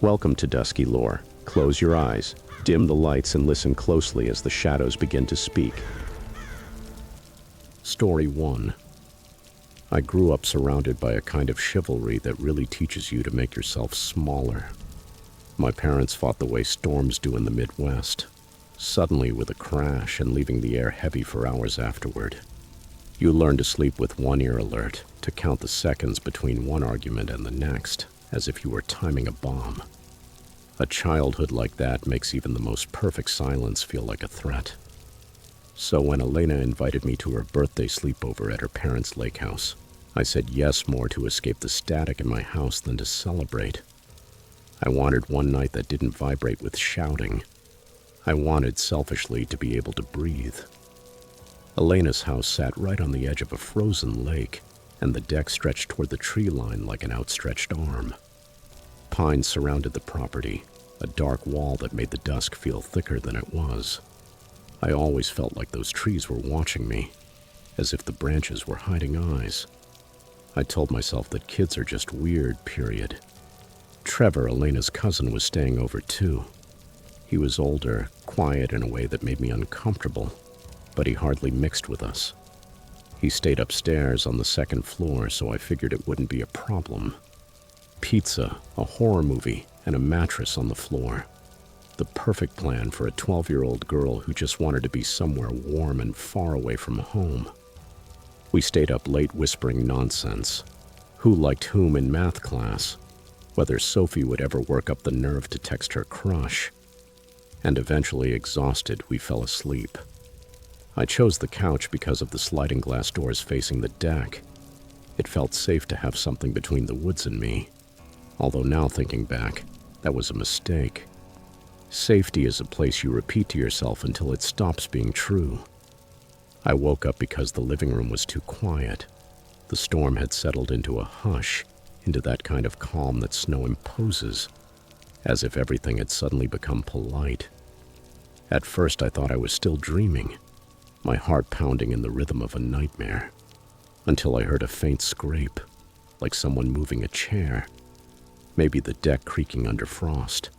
Welcome to Dusky Lore. Close your eyes, dim the lights, and listen closely as the shadows begin to speak. Story 1. I grew up surrounded by a kind of chivalry that really teaches you to make yourself smaller. My parents fought the way storms do in the Midwest, suddenly with a crash and leaving the air heavy for hours afterward. You learn to sleep with one ear alert, to count the seconds between one argument and the next, as if you were timing a bomb. A childhood like that makes even the most perfect silence feel like a threat. So when Elena invited me to her birthday sleepover at her parents' lake house, I said yes more to escape the static in my house than to celebrate. I wanted one night that didn't vibrate with shouting. I wanted, selfishly, to be able to breathe. Elena's house sat right on the edge of a frozen lake, and the deck stretched toward the tree line like an outstretched arm. Pines surrounded the property, a dark wall that made the dusk feel thicker than it was. I always felt like those trees were watching me, as if the branches were hiding eyes. I told myself that kids are just weird, period. Trevor, Elena's cousin, was staying over too. He was older, quiet in a way that made me uncomfortable, but he hardly mixed with us. He stayed upstairs on the second floor, so I figured it wouldn't be a problem. Pizza, a horror movie, and a mattress on the floor. The perfect plan for a 12-year-old girl who just wanted to be somewhere warm and far away from home. We stayed up late whispering nonsense. Who liked whom in math class? Whether Sophie would ever work up the nerve to text her crush. And eventually, exhausted, we fell asleep. I chose the couch because of the sliding glass doors facing the deck. It felt safe to have something between the woods and me. Although now thinking back, that was a mistake. Safety is a place you repeat to yourself until it stops being true. I woke up because the living room was too quiet. The storm had settled into a hush, into that kind of calm that snow imposes, as if everything had suddenly become polite. At first I thought I was still dreaming, my heart pounding in the rhythm of a nightmare, until I heard a faint scrape, like someone moving a chair, maybe the deck creaking under frost.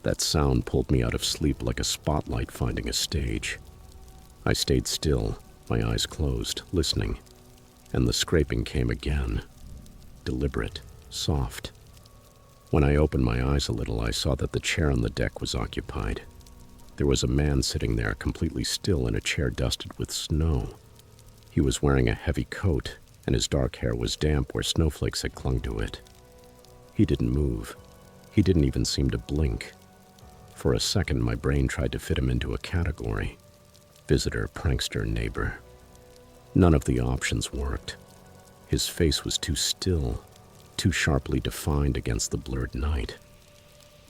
That sound pulled me out of sleep like a spotlight finding a stage. I stayed still, my eyes closed, listening, and the scraping came again, deliberate, soft. When I opened my eyes a little, I saw that the chair on the deck was occupied. There was a man sitting there, completely still, in a chair dusted with snow. He was wearing a heavy coat, and his dark hair was damp where snowflakes had clung to it. He didn't move. He didn't even seem to blink. For a second, my brain tried to fit him into a category: visitor, prankster, neighbor. None of the options worked. His face was too still, too sharply defined against the blurred night.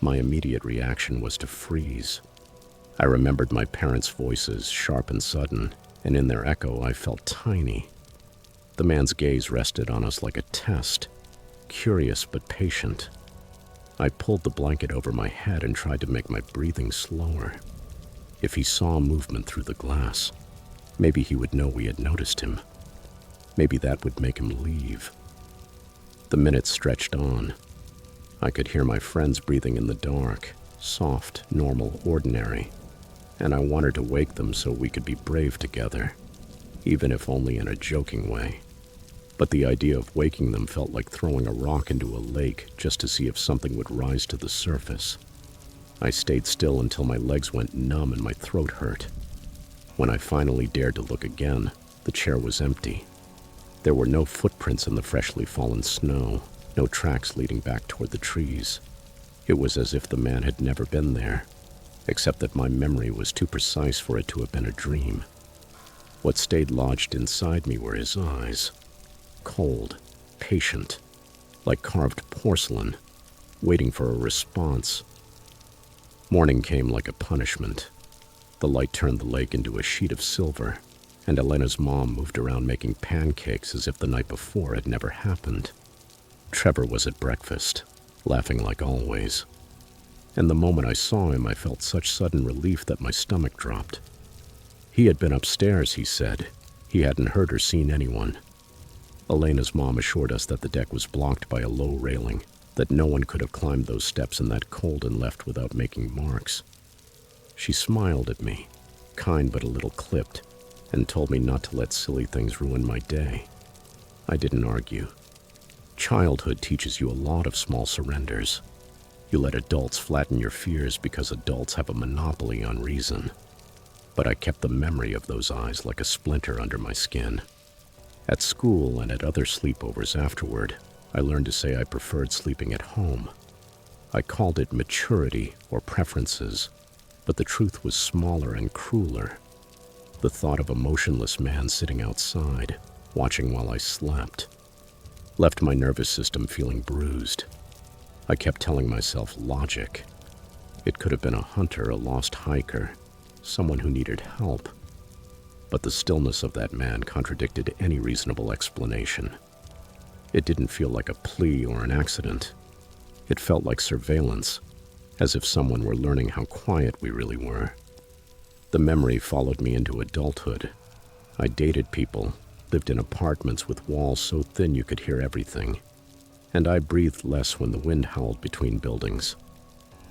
My immediate reaction was to freeze. I remembered my parents' voices, sharp and sudden, and in their echo I felt tiny. The man's gaze rested on us like a test, curious but patient. I pulled the blanket over my head and tried to make my breathing slower. If he saw movement through the glass, maybe he would know we had noticed him. Maybe that would make him leave. The minutes stretched on. I could hear my friends breathing in the dark, soft, normal, ordinary, and I wanted to wake them so we could be brave together, even if only in a joking way. But the idea of waking them felt like throwing a rock into a lake just to see if something would rise to the surface. I stayed still until my legs went numb and my throat hurt. When I finally dared to look again, the chair was empty. There were no footprints in the freshly fallen snow, no tracks leading back toward the trees. It was as if the man had never been there, except that my memory was too precise for it to have been a dream. What stayed lodged inside me were his eyes. Cold, patient, like carved porcelain, waiting for a response. Morning came like a punishment. The light turned the lake into a sheet of silver, and Elena's mom moved around making pancakes as if the night before had never happened. Trevor was at breakfast, laughing like always. And the moment I saw him, I felt such sudden relief that my stomach dropped. He had been upstairs, he said. He hadn't heard or seen anyone. Elena's mom assured us that the deck was blocked by a low railing, that no one could have climbed those steps in that cold and left without making marks. She smiled at me, kind but a little clipped, and told me not to let silly things ruin my day. I didn't argue. Childhood teaches you a lot of small surrenders. You let adults flatten your fears because adults have a monopoly on reason. But I kept the memory of those eyes like a splinter under my skin. At school and at other sleepovers afterward, I learned to say I preferred sleeping at home. I called it maturity or preferences, but the truth was smaller and crueler. The thought of a motionless man sitting outside, watching while I slept, left my nervous system feeling bruised. I kept telling myself logic. It could have been a hunter, a lost hiker, someone who needed help. But the stillness of that man contradicted any reasonable explanation. It didn't feel like a plea or an accident. It felt like surveillance, as if someone were learning how quiet we really were. The memory followed me into adulthood. I dated people, lived in apartments with walls so thin you could hear everything, and I breathed less when the wind howled between buildings.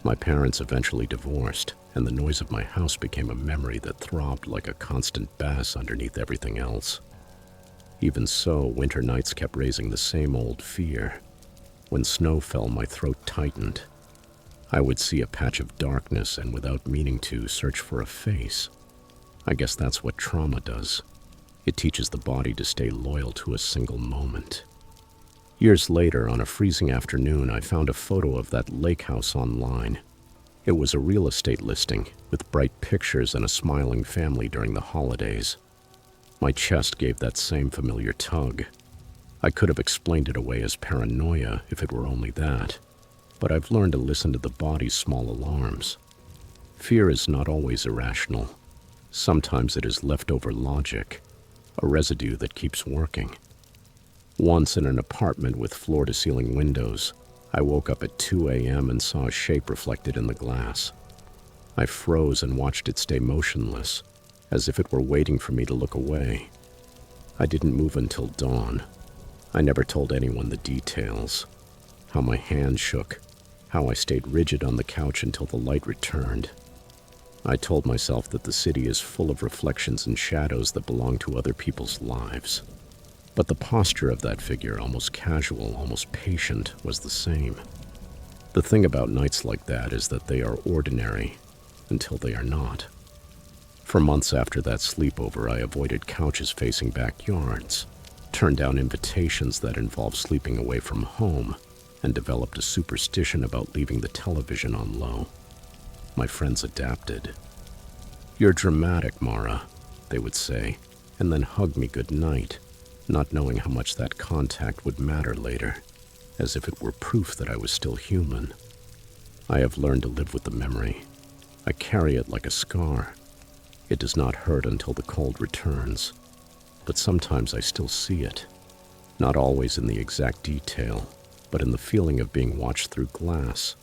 My parents eventually divorced, and the noise of my house became a memory that throbbed like a constant bass underneath everything else. Even so, winter nights kept raising the same old fear. When snow fell, my throat tightened. I would see a patch of darkness and, without meaning to, search for a face. I guess that's what trauma does. It teaches the body to stay loyal to a single moment. Years later, on a freezing afternoon, I found a photo of that lake house online. It was a real estate listing, with bright pictures and a smiling family during the holidays. My chest gave that same familiar tug. I could have explained it away as paranoia if it were only that, but I've learned to listen to the body's small alarms. Fear is not always irrational. Sometimes it is leftover logic, a residue that keeps working. Once in an apartment with floor-to-ceiling windows, I woke up at 2 a.m. and saw a shape reflected in the glass. I froze and watched it stay motionless, as if it were waiting for me to look away. I didn't move until dawn. I never told anyone the details. How my hand shook, how I stayed rigid on the couch until the light returned. I told myself that the city is full of reflections and shadows that belong to other people's lives. But the posture of that figure, almost casual, almost patient, was the same. The thing about nights like that is that they are ordinary until they are not. For months after that sleepover, I avoided couches facing backyards, turned down invitations that involved sleeping away from home, and developed a superstition about leaving the television on low. My friends adapted. "You're dramatic, Mara," they would say, and then hug me goodnight, not knowing how much that contact would matter later, as if it were proof that I was still human. I have learned to live with the memory. I carry it like a scar. It does not hurt until the cold returns, but sometimes I still see it, not always in the exact detail, but in the feeling of being watched through glass,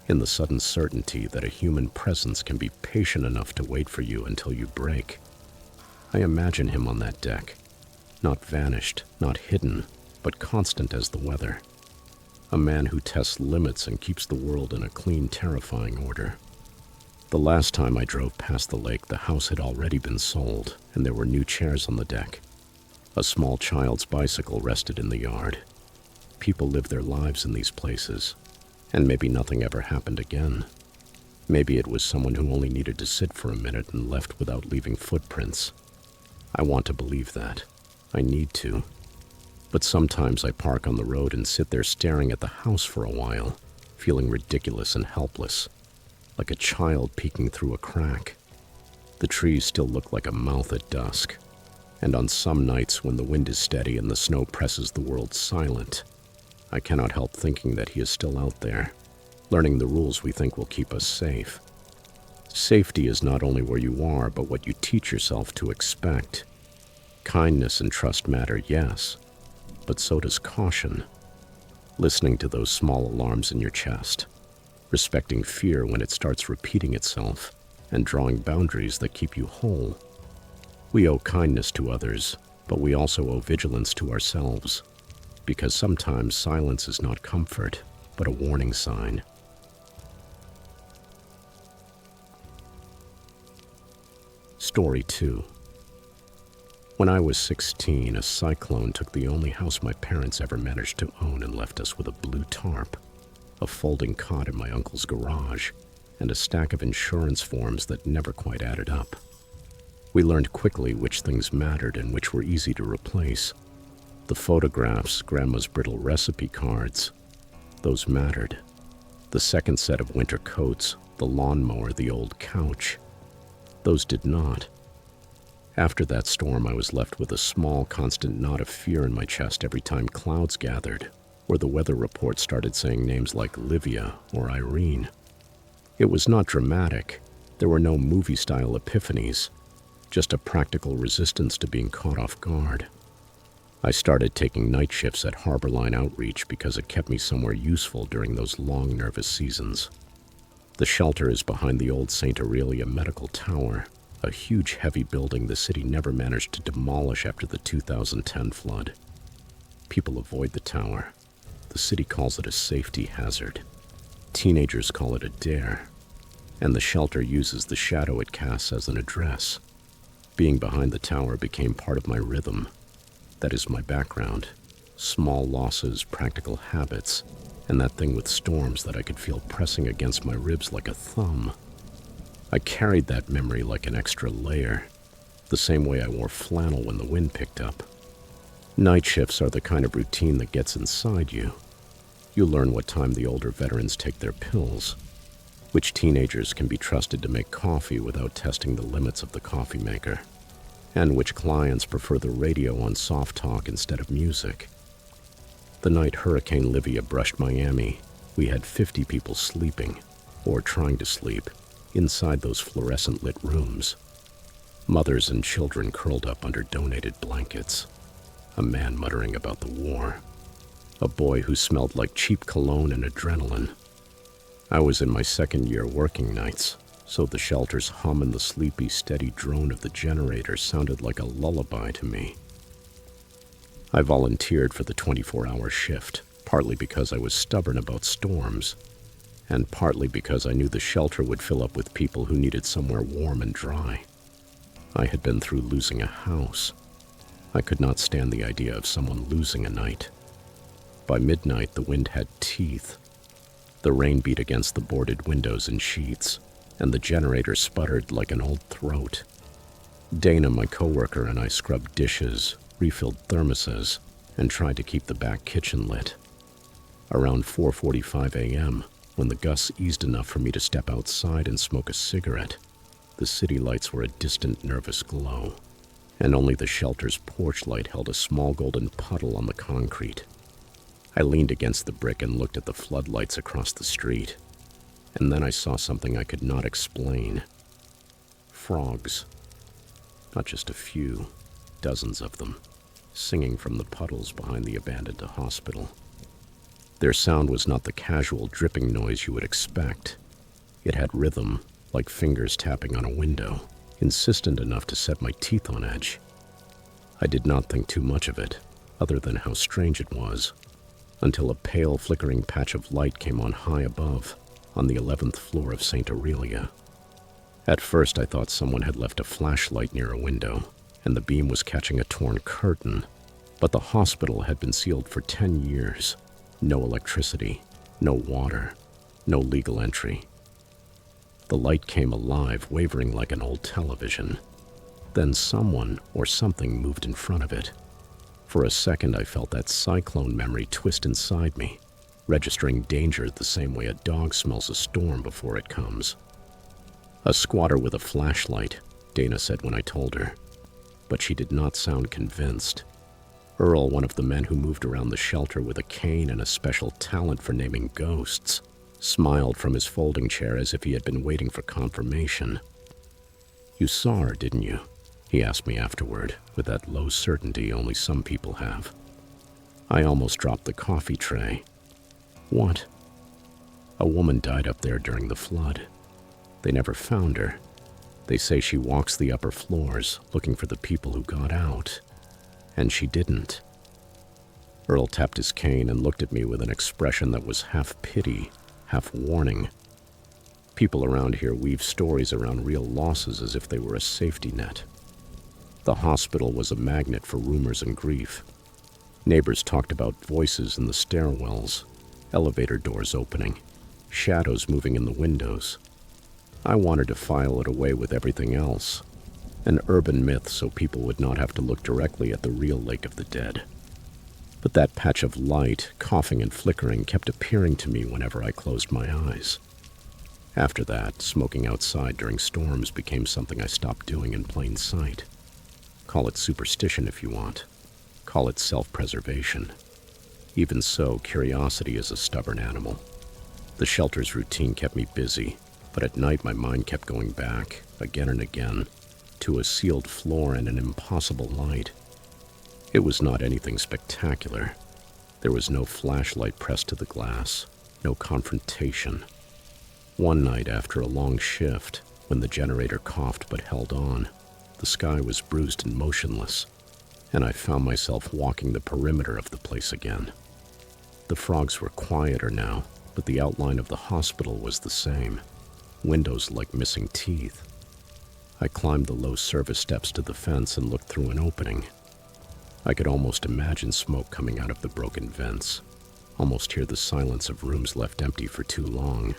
in the sudden certainty that a human presence can be patient enough to wait for you until you break. I imagine him on that deck, not vanished, not hidden, but constant as the weather. A man who tests limits and keeps the world in a clean, terrifying order. The last time I drove past the lake, the house had already been sold, and there were new chairs on the deck. A small child's bicycle rested in the yard. People live their lives in these places, and maybe nothing ever happened again. Maybe it was someone who only needed to sit for a minute and left without leaving footprints. I want to believe that. I need to. But sometimes I park on the road and sit there staring at the house for a while, feeling ridiculous and helpless, like a child peeking through a crack. The trees still look like a mouth at dusk, and on some nights when the wind is steady and the snow presses the world silent, I cannot help thinking that he is still out there, learning the rules we think will keep us safe. Safety is not only where you are, but what you teach yourself to expect. Kindness and trust matter, yes, but so does caution. Listening to those small alarms in your chest, respecting fear when it starts repeating itself, and drawing boundaries that keep you whole. We owe kindness to others, but we also owe vigilance to ourselves, because sometimes silence is not comfort, but a warning sign. Story 2. When I was 16, a cyclone took the only house my parents ever managed to own and left us with a blue tarp, a folding cot in my uncle's garage, and a stack of insurance forms that never quite added up. We learned quickly which things mattered and which were easy to replace. The photographs, Grandma's brittle recipe cards, those mattered. The second set of winter coats, the lawnmower, the old couch, those did not. After that storm, I was left with a small, constant knot of fear in my chest every time clouds gathered, or the weather report started saying names like Livia or Irene. It was not dramatic. There were no movie-style epiphanies, just a practical resistance to being caught off guard. I started taking night shifts at Harborline Outreach because it kept me somewhere useful during those long, nervous seasons. The shelter is behind the old St. Aurelia Medical Tower, a huge, heavy building the city never managed to demolish after the 2010 flood. People avoid the tower. The city calls it a safety hazard. Teenagers call it a dare. And the shelter uses the shadow it casts as an address. Being behind the tower became part of my rhythm. That is my background. Small losses, practical habits, and that thing with storms that I could feel pressing against my ribs like a thumb. I carried that memory like an extra layer, the same way I wore flannel when the wind picked up. Night shifts are the kind of routine that gets inside you. You learn what time the older veterans take their pills, which teenagers can be trusted to make coffee without testing the limits of the coffee maker, and which clients prefer the radio on soft talk instead of music. The night Hurricane Livia brushed Miami, we had 50 people sleeping, or trying to sleep, inside those fluorescent-lit rooms. Mothers and children curled up under donated blankets. A man muttering about the war. A boy who smelled like cheap cologne and adrenaline. I was in my second year working nights, so the shelter's hum and the sleepy, steady drone of the generator sounded like a lullaby to me. I volunteered for the 24-hour shift, partly because I was stubborn about storms, and partly because I knew the shelter would fill up with people who needed somewhere warm and dry. I had been through losing a house. I could not stand the idea of someone losing a night. By midnight, the wind had teeth. The rain beat against the boarded windows and sheets, and the generator sputtered like an old throat. Dana, my coworker, and I scrubbed dishes, refilled thermoses, and tried to keep the back kitchen lit. Around 4:45 a.m., when the gusts eased enough for me to step outside and smoke a cigarette, the city lights were a distant, nervous glow, and only the shelter's porch light held a small golden puddle on the concrete. I leaned against the brick and looked at the floodlights across the street, and then I saw something I could not explain. Frogs. Not just a few, dozens of them, singing from the puddles behind the abandoned hospital. Their sound was not the casual dripping noise you would expect. It had rhythm, like fingers tapping on a window, insistent enough to set my teeth on edge. I did not think too much of it, other than how strange it was, until a pale, flickering patch of light came on high above, on the 11th floor of St. Aurelia. At first, I thought someone had left a flashlight near a window, and the beam was catching a torn curtain, but the hospital had been sealed for 10 years. No electricity, no water, no legal entry. The light came alive, wavering like an old television. Then someone or something moved in front of it. For a second, I felt that cyclone memory twist inside me, registering danger the same way a dog smells a storm before it comes. A squatter with a flashlight, Dana said when I told her, but she did not sound convinced. Earl, one of the men who moved around the shelter with a cane and a special talent for naming ghosts, smiled from his folding chair as if he had been waiting for confirmation. "You saw her, didn't you?" he asked me afterward, with that low certainty only some people have. I almost dropped the coffee tray. "What?" "A woman died up there during the flood. They never found her. They say she walks the upper floors, looking for the people who got out. And she didn't." Earl tapped his cane and looked at me with an expression that was half pity, half warning. People around here weave stories around real losses as if they were a safety net. The hospital was a magnet for rumors and grief. Neighbors talked about voices in the stairwells, elevator doors opening, shadows moving in the windows. I wanted to file it away with everything else, an urban myth so people would not have to look directly at the real Lake of the Dead. But that patch of light, coughing and flickering, kept appearing to me whenever I closed my eyes. After that, smoking outside during storms became something I stopped doing in plain sight. Call it superstition if you want. Call it self-preservation. Even so, curiosity is a stubborn animal. The shelter's routine kept me busy, but at night my mind kept going back, again and again, to a sealed floor and an impossible light. It was not anything spectacular. There was no flashlight pressed to the glass, no confrontation. One night after a long shift, when the generator coughed but held on, the sky was bruised and motionless, and I found myself walking the perimeter of the place again. The frogs were quieter now, but the outline of the hospital was the same, windows like missing teeth. I climbed the low service steps to the fence and looked through an opening. I could almost imagine smoke coming out of the broken vents, almost hear the silence of rooms left empty for too long.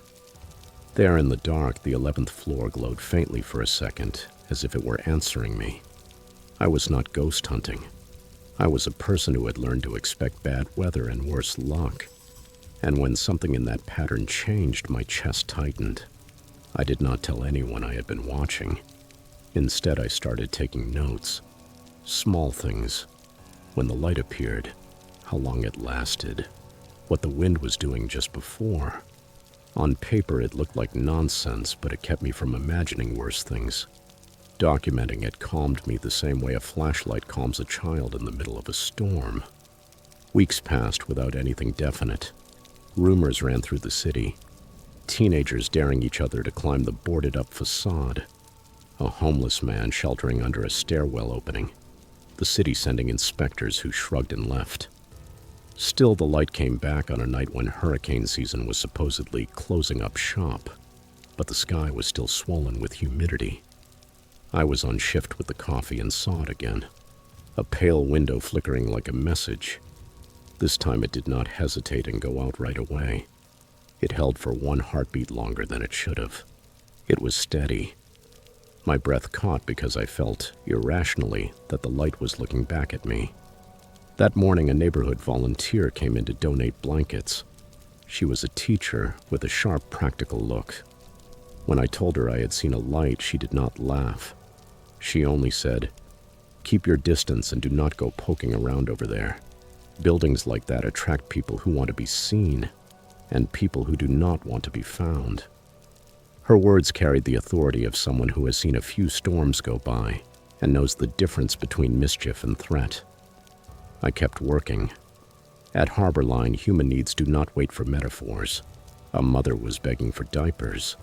There in the dark, the 11th floor glowed faintly for a second, as if it were answering me. I was not ghost hunting. I was a person who had learned to expect bad weather and worse luck. And when something in that pattern changed, my chest tightened. I did not tell anyone I had been watching. Instead, I started taking notes. Small things. When the light appeared, how long it lasted, what the wind was doing just before. On paper, it looked like nonsense, but it kept me from imagining worse things. Documenting it calmed me the same way a flashlight calms a child in the middle of a storm. Weeks passed without anything definite. Rumors ran through the city. Teenagers daring each other to climb the boarded-up facade. A homeless man sheltering under a stairwell opening. The city sending inspectors who shrugged and left. Still, the light came back on a night when hurricane season was supposedly closing up shop, but the sky was still swollen with humidity. I was on shift with the coffee and saw it again. A pale window flickering like a message. This time it did not hesitate and go out right away. It held for one heartbeat longer than it should have. It was steady. My breath caught because I felt, irrationally, that the light was looking back at me. That morning, a neighborhood volunteer came in to donate blankets. She was a teacher with a sharp, practical look. When I told her I had seen a light, she did not laugh. She only said, "Keep your distance and do not go poking around over there. Buildings like that attract people who want to be seen, and people who do not want to be found." Her words carried the authority of someone who has seen a few storms go by and knows the difference between mischief and threat. I kept working. At Harborline, human needs do not wait for metaphors. A mother was begging for diapers.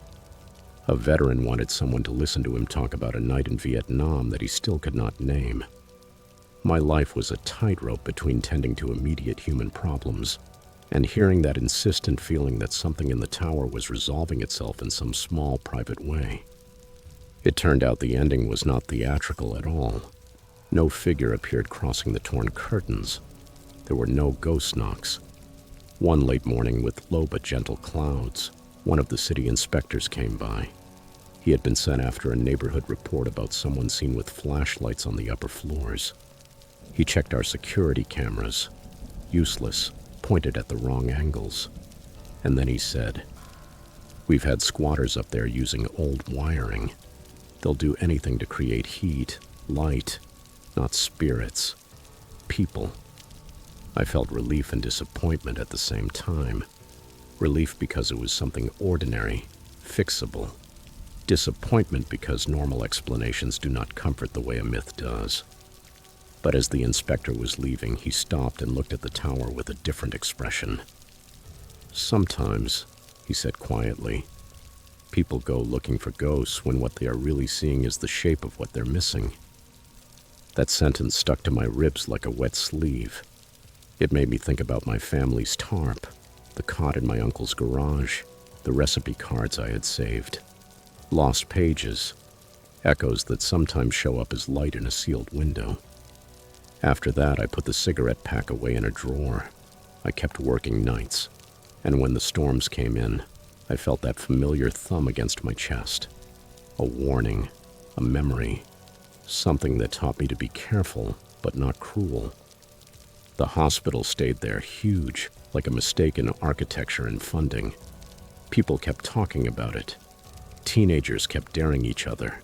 A veteran wanted someone to listen to him talk about a night in Vietnam that he still could not name. My life was a tightrope between tending to immediate human problems and hearing that insistent feeling that something in the tower was resolving itself in some small, private way. It turned out the ending was not theatrical at all. No figure appeared crossing the torn curtains. There were no ghost knocks. One late morning, with low but gentle clouds, one of the city inspectors came by. He had been sent after a neighborhood report about someone seen with flashlights on the upper floors. He checked our security cameras. Useless, pointed at the wrong angles. And then he said, "We've had squatters up there using old wiring. They'll do anything to create heat, light, not spirits, people." I felt relief and disappointment at the same time. Relief because it was something ordinary, fixable. Disappointment because normal explanations do not comfort the way a myth does. But as the inspector was leaving, he stopped and looked at the tower with a different expression. "Sometimes," he said quietly, "people go looking for ghosts when what they are really seeing is the shape of what they're missing." That sentence stuck to my ribs like a wet sleeve. It made me think about my family's tarp, the cot in my uncle's garage, the recipe cards I had saved. Lost pages, echoes that sometimes show up as light in a sealed window. After that, I put the cigarette pack away in a drawer. I kept working nights, and when the storms came in, I felt that familiar thumb against my chest. A warning, a memory, something that taught me to be careful, but not cruel. The hospital stayed there, huge, like a mistake in architecture and funding. People kept talking about it. Teenagers kept daring each other.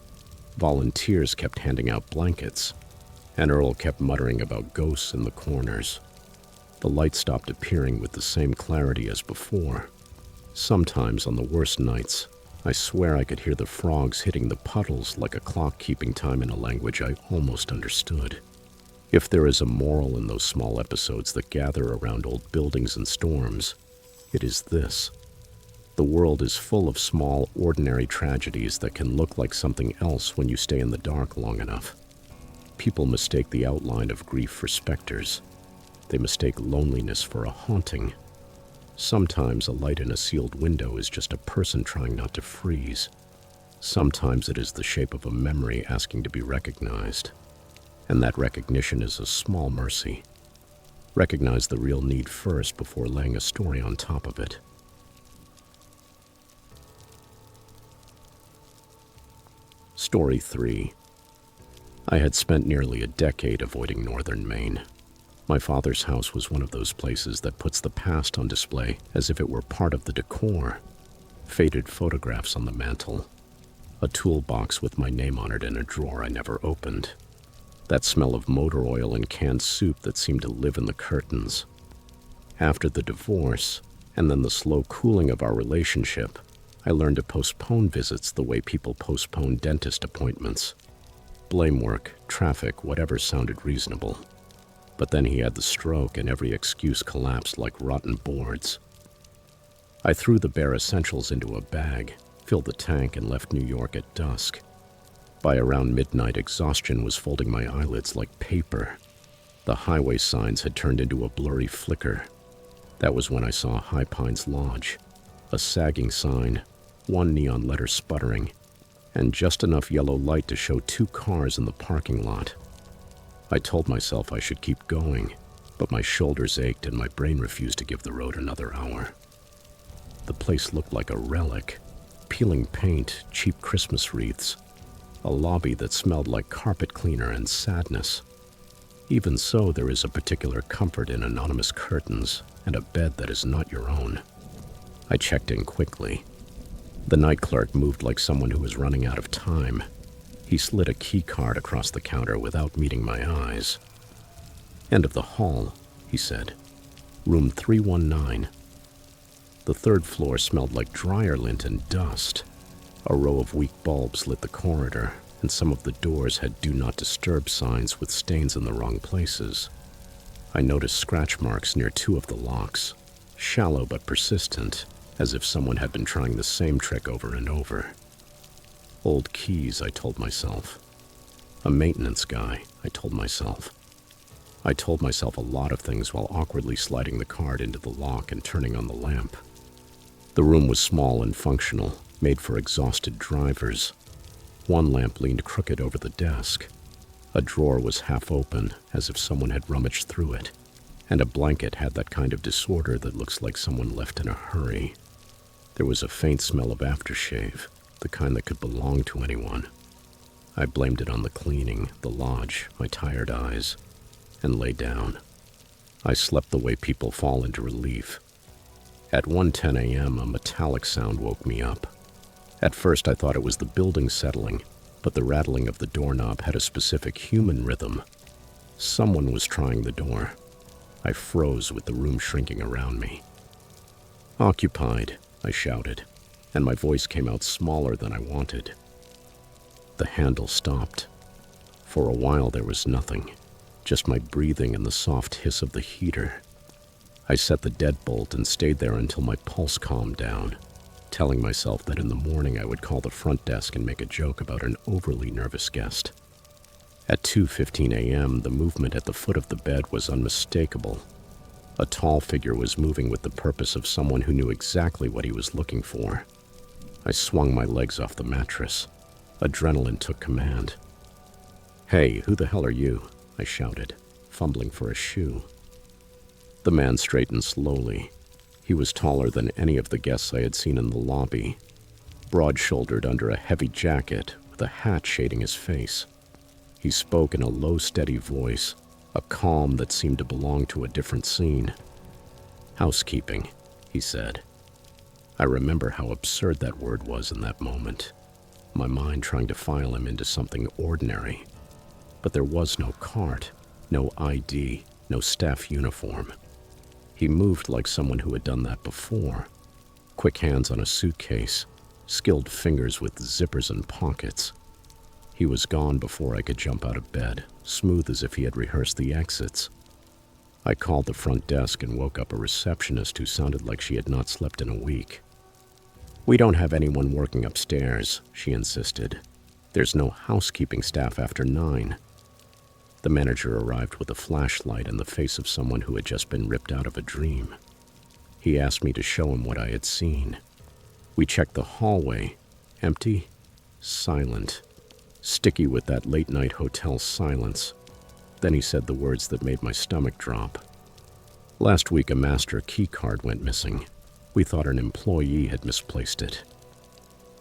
Volunteers kept handing out blankets. And Earl kept muttering about ghosts in the corners. The light stopped appearing with the same clarity as before. Sometimes on the worst nights, I swear I could hear the frogs hitting the puddles like a clock keeping time in a language I almost understood. If there is a moral in those small episodes that gather around old buildings and storms, it is this. The world is full of small, ordinary tragedies that can look like something else when you stay in the dark long enough. People mistake the outline of grief for specters. They mistake loneliness for a haunting. Sometimes a light in a sealed window is just a person trying not to freeze. Sometimes it is the shape of a memory asking to be recognized. And that recognition is a small mercy. Recognize the real need first before laying a story on top of it. Story 3. I had spent nearly a decade avoiding northern Maine. My father's house was one of those places that puts the past on display as if it were part of the decor. Faded photographs on the mantel. A toolbox with my name on it in a drawer I never opened. That smell of motor oil and canned soup that seemed to live in the curtains. After the divorce, and then the slow cooling of our relationship, I learned to postpone visits the way people postpone dentist appointments. Blame work, traffic, whatever sounded reasonable. But then he had the stroke and every excuse collapsed like rotten boards. I threw the bare essentials into a bag, filled the tank, and left New York at dusk. By around midnight, exhaustion was folding my eyelids like paper. The highway signs had turned into a blurry flicker. That was when I saw High Pines Lodge, a sagging sign, one neon letter sputtering, and just enough yellow light to show 2 cars in the parking lot. I told myself I should keep going, but my shoulders ached and my brain refused to give the road another hour. The place looked like a relic. Peeling paint, cheap Christmas wreaths, a lobby that smelled like carpet cleaner and sadness. Even so, there is a particular comfort in anonymous curtains and a bed that is not your own. I checked in quickly. The night clerk moved like someone who was running out of time. He slid a key card across the counter without meeting my eyes. "End of the hall," he said. "Room 319. The 3rd floor smelled like dryer lint and dust. A row of weak bulbs lit the corridor, and some of the doors had "Do Not Disturb" signs with stains in the wrong places. I noticed scratch marks near 2 of the locks, shallow but persistent, as if someone had been trying the same trick over and over. Old keys, I told myself. A maintenance guy, I told myself. I told myself a lot of things while awkwardly sliding the card into the lock and turning on the lamp. The room was small and functional, made for exhausted drivers. One lamp leaned crooked over the desk. A drawer was half open, as if someone had rummaged through it, and a blanket had that kind of disorder that looks like someone left in a hurry. There was a faint smell of aftershave, the kind that could belong to anyone. I blamed it on the cleaning, the lodge, my tired eyes, and lay down. I slept the way people fall into relief. At 1:10 a.m., a metallic sound woke me up. At first I thought it was the building settling, but the rattling of the doorknob had a specific human rhythm. Someone was trying the door. I froze with the room shrinking around me. "Occupied," I shouted, and my voice came out smaller than I wanted. The handle stopped. For a while there was nothing, just my breathing and the soft hiss of the heater. I set the deadbolt and stayed there until my pulse calmed down, telling myself that in the morning I would call the front desk and make a joke about an overly nervous guest. At 2:15 a.m., the movement at the foot of the bed was unmistakable. A tall figure was moving with the purpose of someone who knew exactly what he was looking for. I swung my legs off the mattress. Adrenaline took command. "Hey, who the hell are you?" I shouted, fumbling for a shoe. The man straightened slowly. He was taller than any of the guests I had seen in the lobby, broad-shouldered under a heavy jacket with a hat shading his face. He spoke in a low, steady voice, a calm that seemed to belong to a different scene. "Housekeeping," he said. I remember how absurd that word was in that moment, my mind trying to file him into something ordinary. But there was no card, no ID, no staff uniform. He moved like someone who had done that before. Quick hands on a suitcase, skilled fingers with zippers and pockets. He was gone before I could jump out of bed, smooth as if he had rehearsed the exits. I called the front desk and woke up a receptionist who sounded like she had not slept in a week. "We don't have anyone working upstairs," she insisted. "There's no housekeeping staff after 9. The manager arrived with a flashlight and the face of someone who had just been ripped out of a dream. He asked me to show him what I had seen. We checked the hallway. Empty, silent, sticky with that late-night hotel silence. Then he said the words that made my stomach drop. "Last week, a master key card went missing. We thought an employee had misplaced it."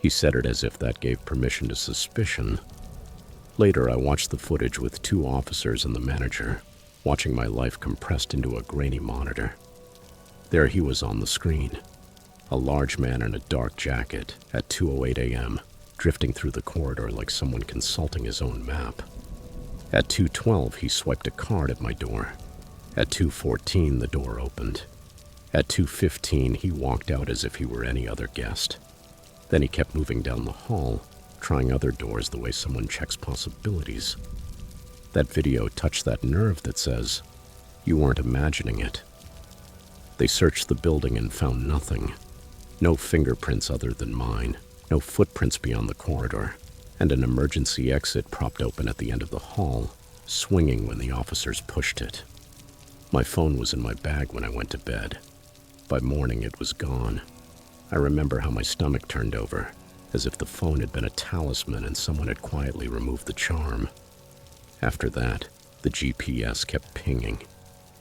He said it as if that gave permission to suspicion. Later, I watched the footage with 2 officers and the manager, watching my life compressed into a grainy monitor. There he was on the screen, a large man in a dark jacket at 2:08 a.m., drifting through the corridor like someone consulting his own map. At 2:12, he swiped a card at my door. At 2:14, the door opened. At 2:15, he walked out as if he were any other guest. Then he kept moving down the hall, trying other doors the way someone checks possibilities. That video touched that nerve that says, you weren't imagining it. They searched the building and found nothing. No fingerprints other than mine, no footprints beyond the corridor, and an emergency exit propped open at the end of the hall, swinging when the officers pushed it. My phone was in my bag when I went to bed. By morning, it was gone. I remember how my stomach turned over, as if the phone had been a talisman and someone had quietly removed the charm. After that, the GPS kept pinging,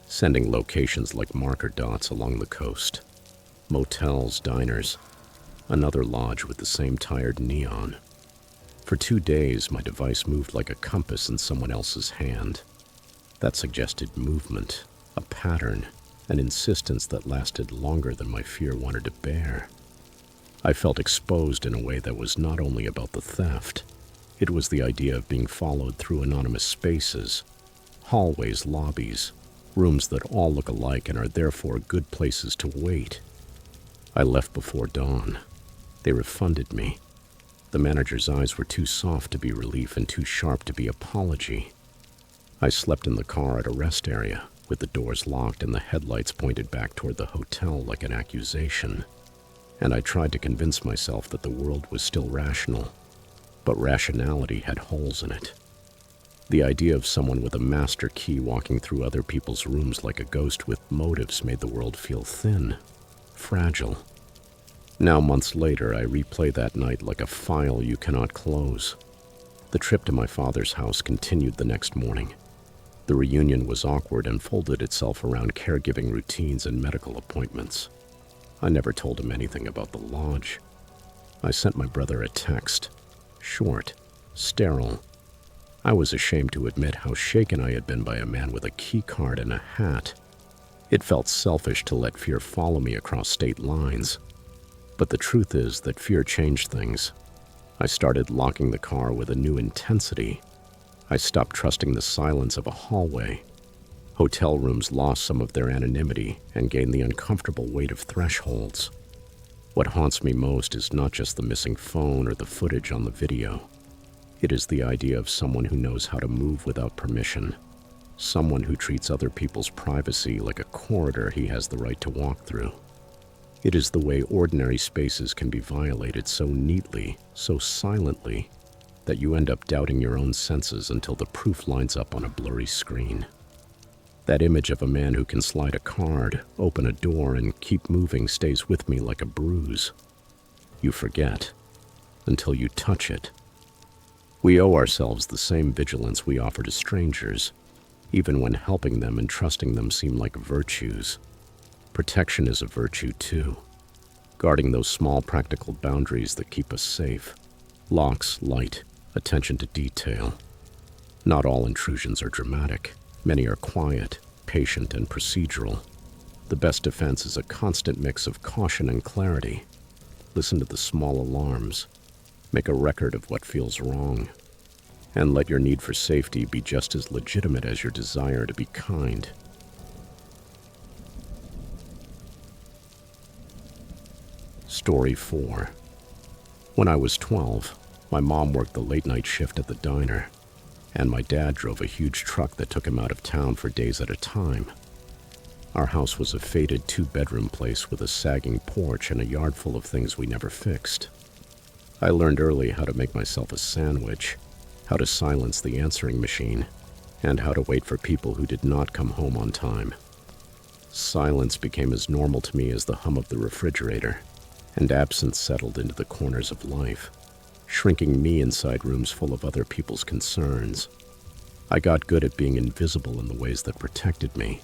sending locations like marker dots along the coast. Motels, diners, another lodge with the same tired neon. For 2 days, my device moved like a compass in someone else's hand. That suggested movement, a pattern, an insistence that lasted longer than my fear wanted to bear. I felt exposed in a way that was not only about the theft. It was the idea of being followed through anonymous spaces, hallways, lobbies, rooms that all look alike and are therefore good places to wait. I left before dawn. They refunded me. The manager's eyes were too soft to be relief and too sharp to be apology. I slept in the car at a rest area, with the doors locked and the headlights pointed back toward the hotel like an accusation. And I tried to convince myself that the world was still rational, but rationality had holes in it. The idea of someone with a master key walking through other people's rooms like a ghost with motives made the world feel thin, fragile. Now, months later, I replay that night like a file you cannot close. The trip to my father's house continued the next morning. The reunion was awkward and folded itself around caregiving routines and medical appointments. I never told him anything about the lodge. I sent my brother a text, short, sterile. I was ashamed to admit how shaken I had been by a man with a key card and a hat. It felt selfish to let fear follow me across state lines. But the truth is that fear changed things. I started locking the car with a new intensity. I stopped trusting the silence of a hallway. Hotel rooms lost some of their anonymity and gained the uncomfortable weight of thresholds. What haunts me most is not just the missing phone or the footage on the video. It is the idea of someone who knows how to move without permission, someone who treats other people's privacy like a corridor he has the right to walk through. It is the way ordinary spaces can be violated so neatly, so silently, that you end up doubting your own senses until the proof lines up on a blurry screen. That image of a man who can slide a card, open a door, and keep moving stays with me like a bruise. You forget until you touch it. We owe ourselves the same vigilance we offer to strangers, even when helping them and trusting them seem like virtues. Protection is a virtue too, guarding those small practical boundaries that keep us safe. Locks, light, attention to detail. Not all intrusions are dramatic. Many are quiet, patient, and procedural. The best defense is a constant mix of caution and clarity. Listen to the small alarms. Make a record of what feels wrong. And let your need for safety be just as legitimate as your desire to be kind. Story 4. When I was 12, my mom worked the late-night shift at the diner, and my dad drove a huge truck that took him out of town for days at a time. Our house was a faded 2-bedroom place with a sagging porch and a yard full of things we never fixed. I learned early how to make myself a sandwich, how to silence the answering machine, and how to wait for people who did not come home on time. Silence became as normal to me as the hum of the refrigerator, and absence settled into the corners of life, shrinking me inside rooms full of other people's concerns. I got good at being invisible in the ways that protected me,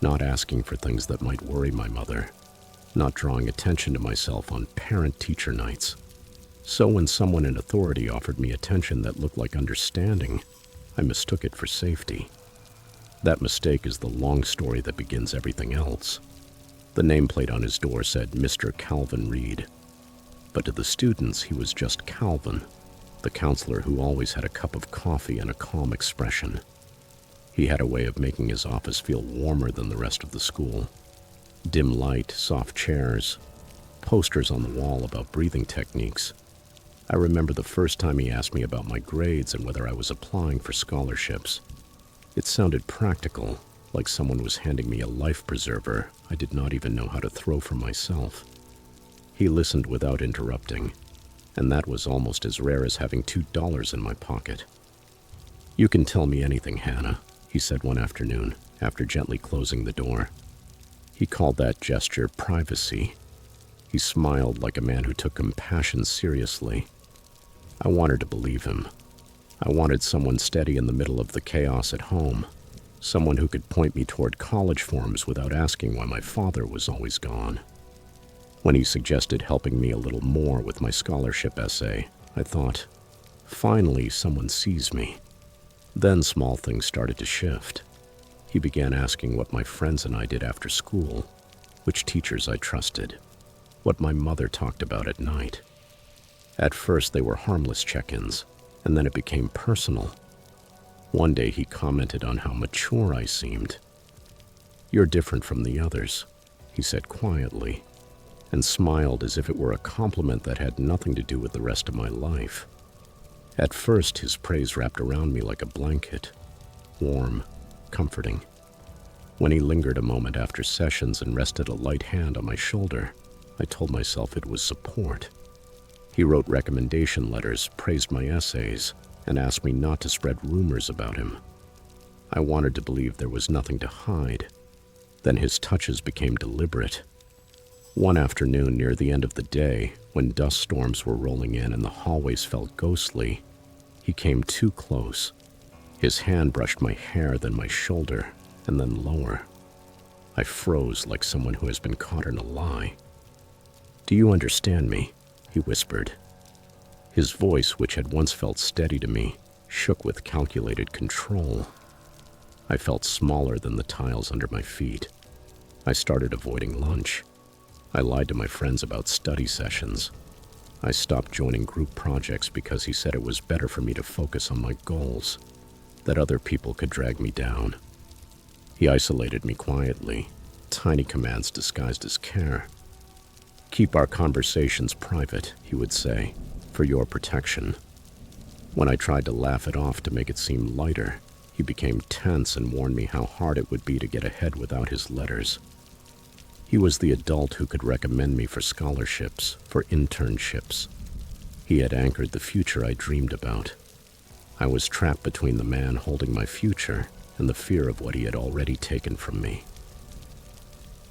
not asking for things that might worry my mother, not drawing attention to myself on parent-teacher nights. So when someone in authority offered me attention that looked like understanding, I mistook it for safety. That mistake is the long story that begins everything else. The nameplate on his door said Mr. Calvin Reed, but to the students he was just Calvin, the counselor who always had a cup of coffee and a calm expression. He had a way of making his office feel warmer than the rest of the school. Dim light, soft chairs, posters on the wall about breathing techniques. I remember the first time he asked me about my grades and whether I was applying for scholarships. It sounded practical, like someone was handing me a life preserver I did not even know how to throw for myself. He listened without interrupting, and that was almost as rare as having $2 in my pocket. "You can tell me anything, Hannah," he said one afternoon, after gently closing the door. He called that gesture privacy. He smiled like a man who took compassion seriously. I wanted to believe him. I wanted someone steady in the middle of the chaos at home, someone who could point me toward college forms without asking why my father was always gone. When he suggested helping me a little more with my scholarship essay, I thought, finally someone sees me. Then small things started to shift. He began asking what my friends and I did after school, which teachers I trusted, what my mother talked about at night. At first they were harmless check-ins, and then it became personal. One day he commented on how mature I seemed. "You're different from the others," he said quietly, and smiled as if it were a compliment that had nothing to do with the rest of my life. At first his praise wrapped around me like a blanket, warm, comforting. When he lingered a moment after sessions and rested a light hand on my shoulder, I told myself it was support. He wrote recommendation letters, praised my essays, and asked me not to spread rumors about him. I wanted to believe there was nothing to hide. Then his touches became deliberate. One afternoon near the end of the day, when dust storms were rolling in and the hallways felt ghostly, he came too close. His hand brushed my hair, then my shoulder, and then lower. I froze like someone who has been caught in a lie. "Do you understand me?" he whispered. His voice, which had once felt steady to me, shook with calculated control. I felt smaller than the tiles under my feet. I started avoiding lunch. I lied to my friends about study sessions. I stopped joining group projects because he said it was better for me to focus on my goals, that other people could drag me down. He isolated me quietly, tiny commands disguised as care. "Keep our conversations private," he would say, "for your protection." When I tried to laugh it off to make it seem lighter, he became tense and warned me how hard it would be to get ahead without his letters. He was the adult who could recommend me for scholarships, for internships. He had anchored the future I dreamed about. I was trapped between the man holding my future and the fear of what he had already taken from me.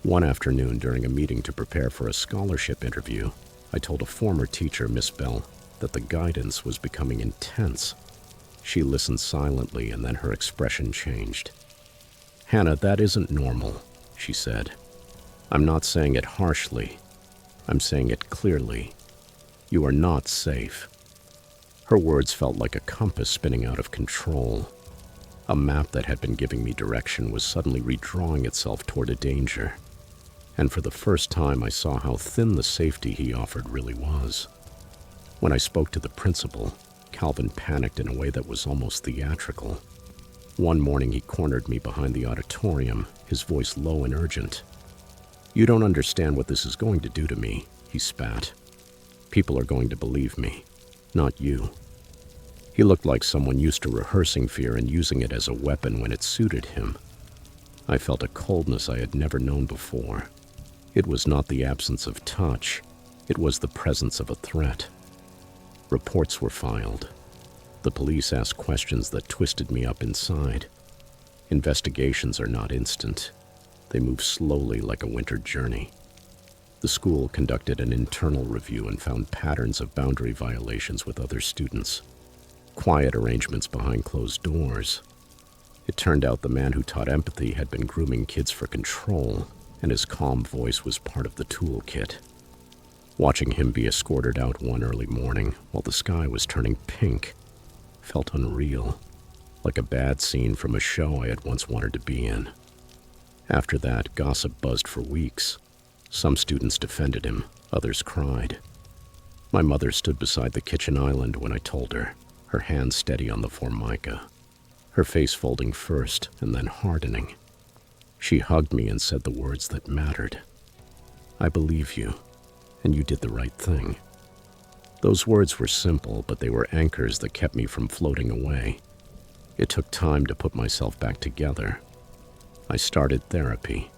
One afternoon, during a meeting to prepare for a scholarship interview, I told a former teacher, Miss Bell, that the guidance was becoming intense. She listened silently, and then her expression changed. "Hannah, that isn't normal," she said. "I'm not saying it harshly. I'm saying it clearly. You are not safe." Her words felt like a compass spinning out of control. A map that had been giving me direction was suddenly redrawing itself toward a danger. And for the first time, I saw how thin the safety he offered really was. When I spoke to the principal, Calvin panicked in a way that was almost theatrical. One morning, he cornered me behind the auditorium, his voice low and urgent. "You don't understand what this is going to do to me," he spat. "People are going to believe me, not you." He looked like someone used to rehearsing fear and using it as a weapon when it suited him. I felt a coldness I had never known before. It was not the absence of touch, it was the presence of a threat. Reports were filed. The police asked questions that twisted me up inside. Investigations are not instant. They move slowly like a winter journey. The school conducted an internal review and found patterns of boundary violations with other students. Quiet arrangements behind closed doors. It turned out the man who taught empathy had been grooming kids for control, and his calm voice was part of the toolkit. Watching him be escorted out one early morning while the sky was turning pink felt unreal, like a bad scene from a show I had once wanted to be in. After that, gossip buzzed for weeks. Some students defended him, others cried. My mother stood beside the kitchen island when I told her, her hand steady on the formica, her face folding first and then hardening. She hugged me and said the words that mattered. "I believe you, and you did the right thing." Those words were simple, but they were anchors that kept me from floating away. It took time to put myself back together. I started therapy,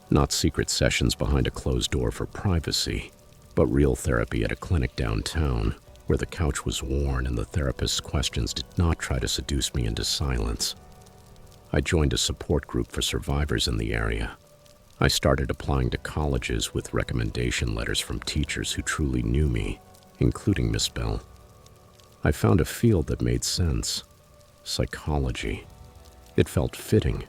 not secret sessions behind a closed door for privacy, but real therapy at a clinic downtown, where the couch was worn and the therapist's questions did not try to seduce me into silence. I joined a support group for survivors in the area. I started applying to colleges with recommendation letters from teachers who truly knew me, including Miss Bell. I found a field that made sense: psychology. It felt fitting,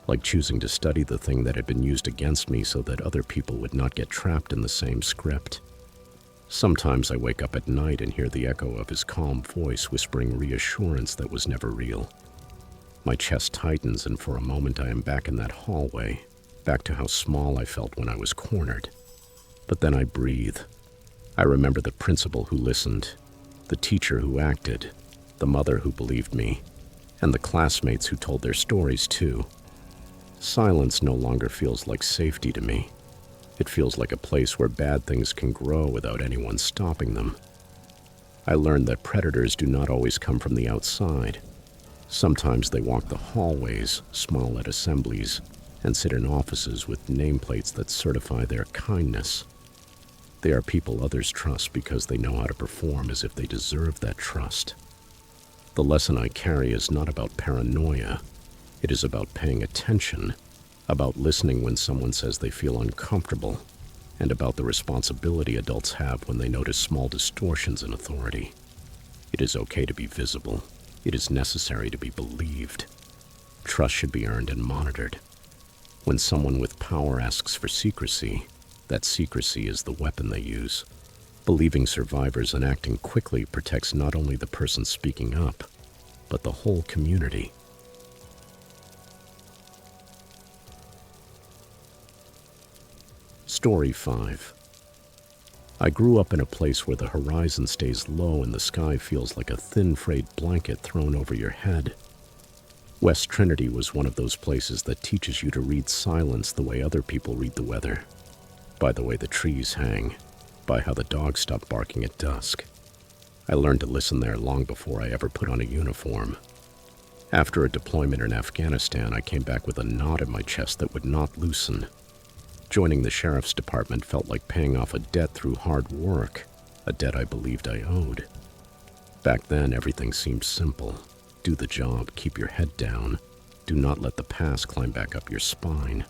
like choosing to study the thing that had been used against me so that other people would not get trapped in the same script. Sometimes I wake up at night and hear the echo of his calm voice whispering reassurance that was never real. My chest tightens, and for a moment I am back in that hallway, back to how small I felt when I was cornered. But then I breathe. I remember the principal who listened, the teacher who acted, the mother who believed me, and the classmates who told their stories too. Silence no longer feels like safety to me. It feels like a place where bad things can grow without anyone stopping them. I learned that predators do not always come from the outside. Sometimes they walk the hallways, smile at assemblies, and sit in offices with nameplates that certify their kindness. They are people others trust because they know how to perform as if they deserve that trust. The lesson I carry is not about paranoia. It is about paying attention, about listening when someone says they feel uncomfortable, and about the responsibility adults have when they notice small distortions in authority. It is okay to be visible. It is necessary to be believed. Trust should be earned and monitored. When someone with power asks for secrecy, that secrecy is the weapon they use. Believing survivors and acting quickly protects not only the person speaking up, but the whole community. Story 5. I grew up in a place where the horizon stays low and the sky feels like a thin frayed blanket thrown over your head. West Trinity was one of those places that teaches you to read silence the way other people read the weather, by the way the trees hang, by how the dogs stop barking at dusk. I learned to listen there long before I ever put on a uniform. After a deployment in Afghanistan, I came back with a knot in my chest that would not loosen. Joining the sheriff's department felt like paying off a debt through hard work, a debt I believed I owed. Back then, everything seemed simple. Do the job, keep your head down. do not let the past climb back up your spine.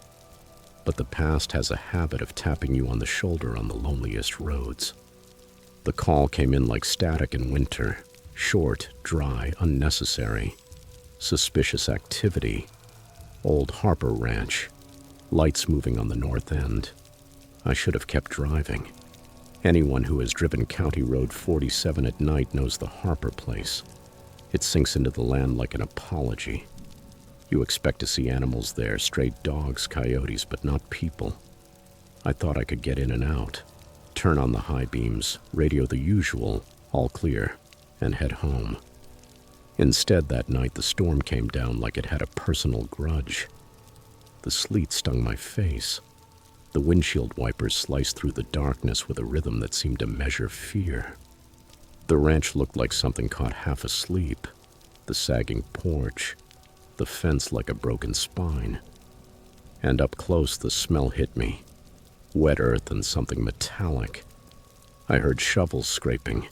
But the past has a habit of tapping you on the shoulder on the loneliest roads. The call came in like static in winter, short, dry, unnecessary. Suspicious activity. Old Harper Ranch. Lights moving on the north end. I should have kept driving. Anyone who has driven County Road 47 at night knows the Harper place. It sinks into the land like an apology. You expect to see animals there, stray dogs, coyotes, but not people. I thought I could get in and out, turn on the high beams, radio the usual, all clear, and head home. Instead, that night the storm came down like it had a personal grudge. The sleet stung my face. The windshield wipers sliced through the darkness with a rhythm that seemed to measure fear. The ranch looked like something caught half asleep. The sagging porch, the fence like a broken spine. And up close the smell hit me. Wet earth and something metallic. I heard shovels scraping.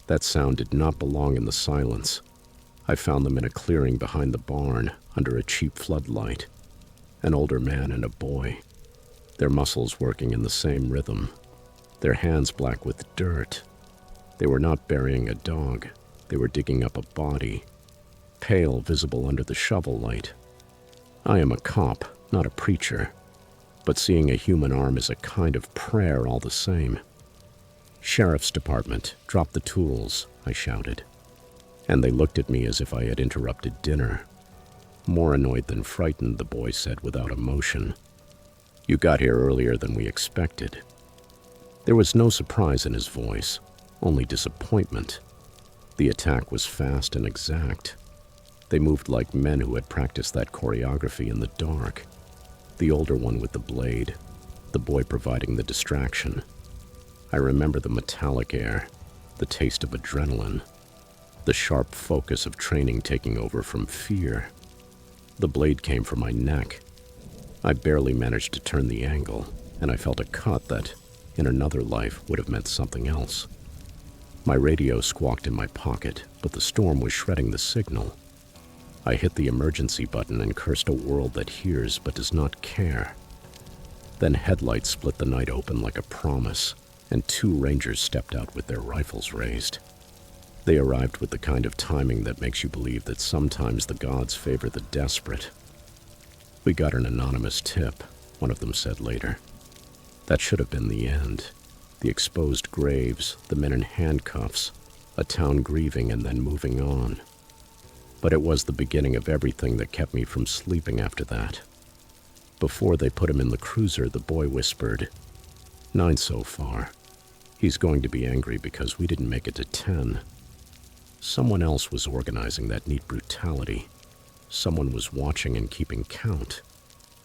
That sound did not belong in the silence. I found them in a clearing behind the barn, under a cheap floodlight. An older man and a boy. Their muscles working in the same rhythm. Their hands black with dirt. They were not burying a dog. They were digging up a body. Pale, visible under the shovel light. I am a cop, not a preacher. But seeing a human arm is a kind of prayer all the same. "Sheriff's Department, drop the tools," I shouted. And they looked at me as if I had interrupted dinner. More annoyed than frightened, the boy said without emotion. "You got here earlier than we expected." There was no surprise in his voice, only disappointment. The attack was fast and exact. They moved like men who had practiced that choreography in the dark. The older one with the blade, the boy providing the distraction. I remember the metallic air, the taste of adrenaline, the sharp focus of training taking over from fear. The blade came for my neck. I barely managed to turn the angle, and I felt a cut that, in another life, would have meant something else. My radio squawked in my pocket, but the storm was shredding the signal. I hit the emergency button and cursed a world that hears but does not care. Then headlights split the night open like a promise, and 2 rangers stepped out with their rifles raised. They arrived with the kind of timing that makes you believe that sometimes the gods favor the desperate. "We got an anonymous tip," one of them said later. That should have been the end. The exposed graves, the men in handcuffs, a town grieving and then moving on. But it was the beginning of everything that kept me from sleeping after that. Before they put him in the cruiser, the boy whispered, "9 so far. He's going to be angry because we didn't make it to 10. Someone else was organizing that neat brutality. Someone was watching and keeping count.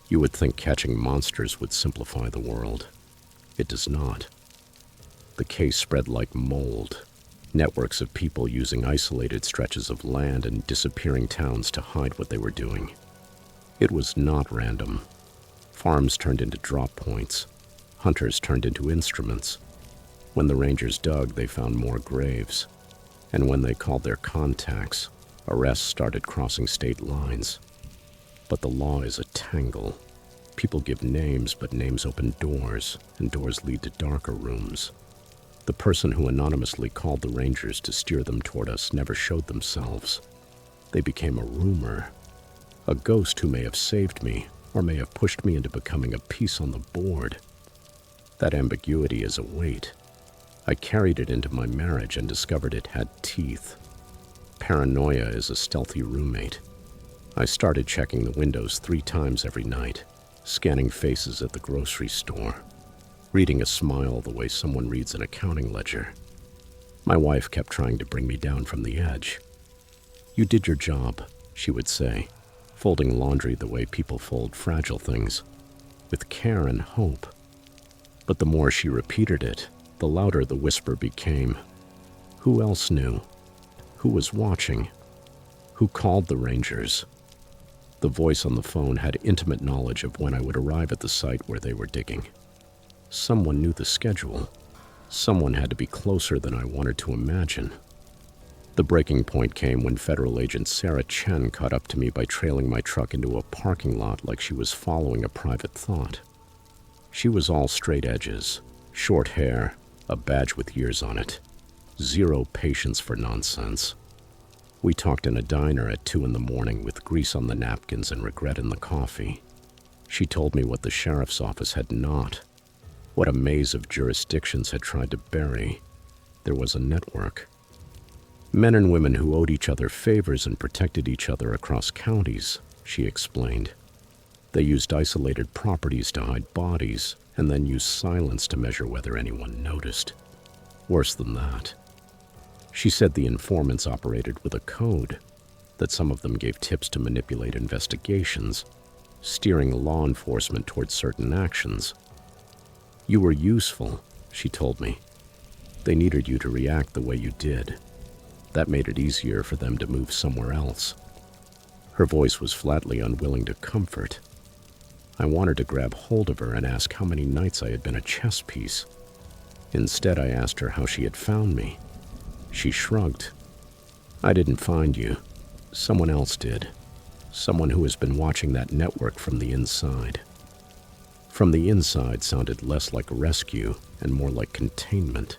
You would think catching monsters would simplify the world. It does not. The case spread like mold. Networks of people using isolated stretches of land and disappearing towns to hide what they were doing. It was not random. Farms turned into drop points. Hunters turned into instruments. When the rangers dug, they found more graves. And when they called their contacts, arrests started crossing state lines. But the law is a tangle. People give names, but names open doors, and doors lead to darker rooms. The person who anonymously called the rangers to steer them toward us never showed themselves. They became a rumor. A ghost who may have saved me, or may have pushed me into becoming a piece on the board. That ambiguity is a weight. I carried it into my marriage and discovered it had teeth. Paranoia is a stealthy roommate. I started checking the windows 3 times every night, scanning faces at the grocery store, reading a smile the way someone reads an accounting ledger. My wife kept trying to bring me down from the edge. "You did your job," she would say, folding laundry the way people fold fragile things, with care and hope. But the more she repeated it, the louder the whisper became. Who else knew? Who was watching? Who called the rangers? The voice on the phone had intimate knowledge of when I would arrive at the site where they were digging. Someone knew the schedule. Someone had to be closer than I wanted to imagine. The breaking point came when federal agent Sarah Chen caught up to me by trailing my truck into a parking lot like she was following a private thought. She was all straight edges, short hair, a badge with years on it. Zero patience for nonsense. We talked in a diner at 2 a.m. with grease on the napkins and regret in the coffee. She told me what the sheriff's office had not, what a maze of jurisdictions had tried to bury. There was a network. Men and women who owed each other favors and protected each other across counties, she explained. They used isolated properties to hide bodies and then used silence to measure whether anyone noticed. Worse than that. She said the informants operated with a code, that some of them gave tips to manipulate investigations, steering law enforcement towards certain actions. You were useful, she told me. They needed you to react the way you did. That made it easier for them to move somewhere else. Her voice was flatly unwilling to comfort. I wanted to grab hold of her and ask how many nights I had been a chess piece. Instead, I asked her how she had found me. She shrugged. I didn't find you. Someone else did. Someone who has been watching that network from the inside. From the inside sounded less like rescue and more like containment.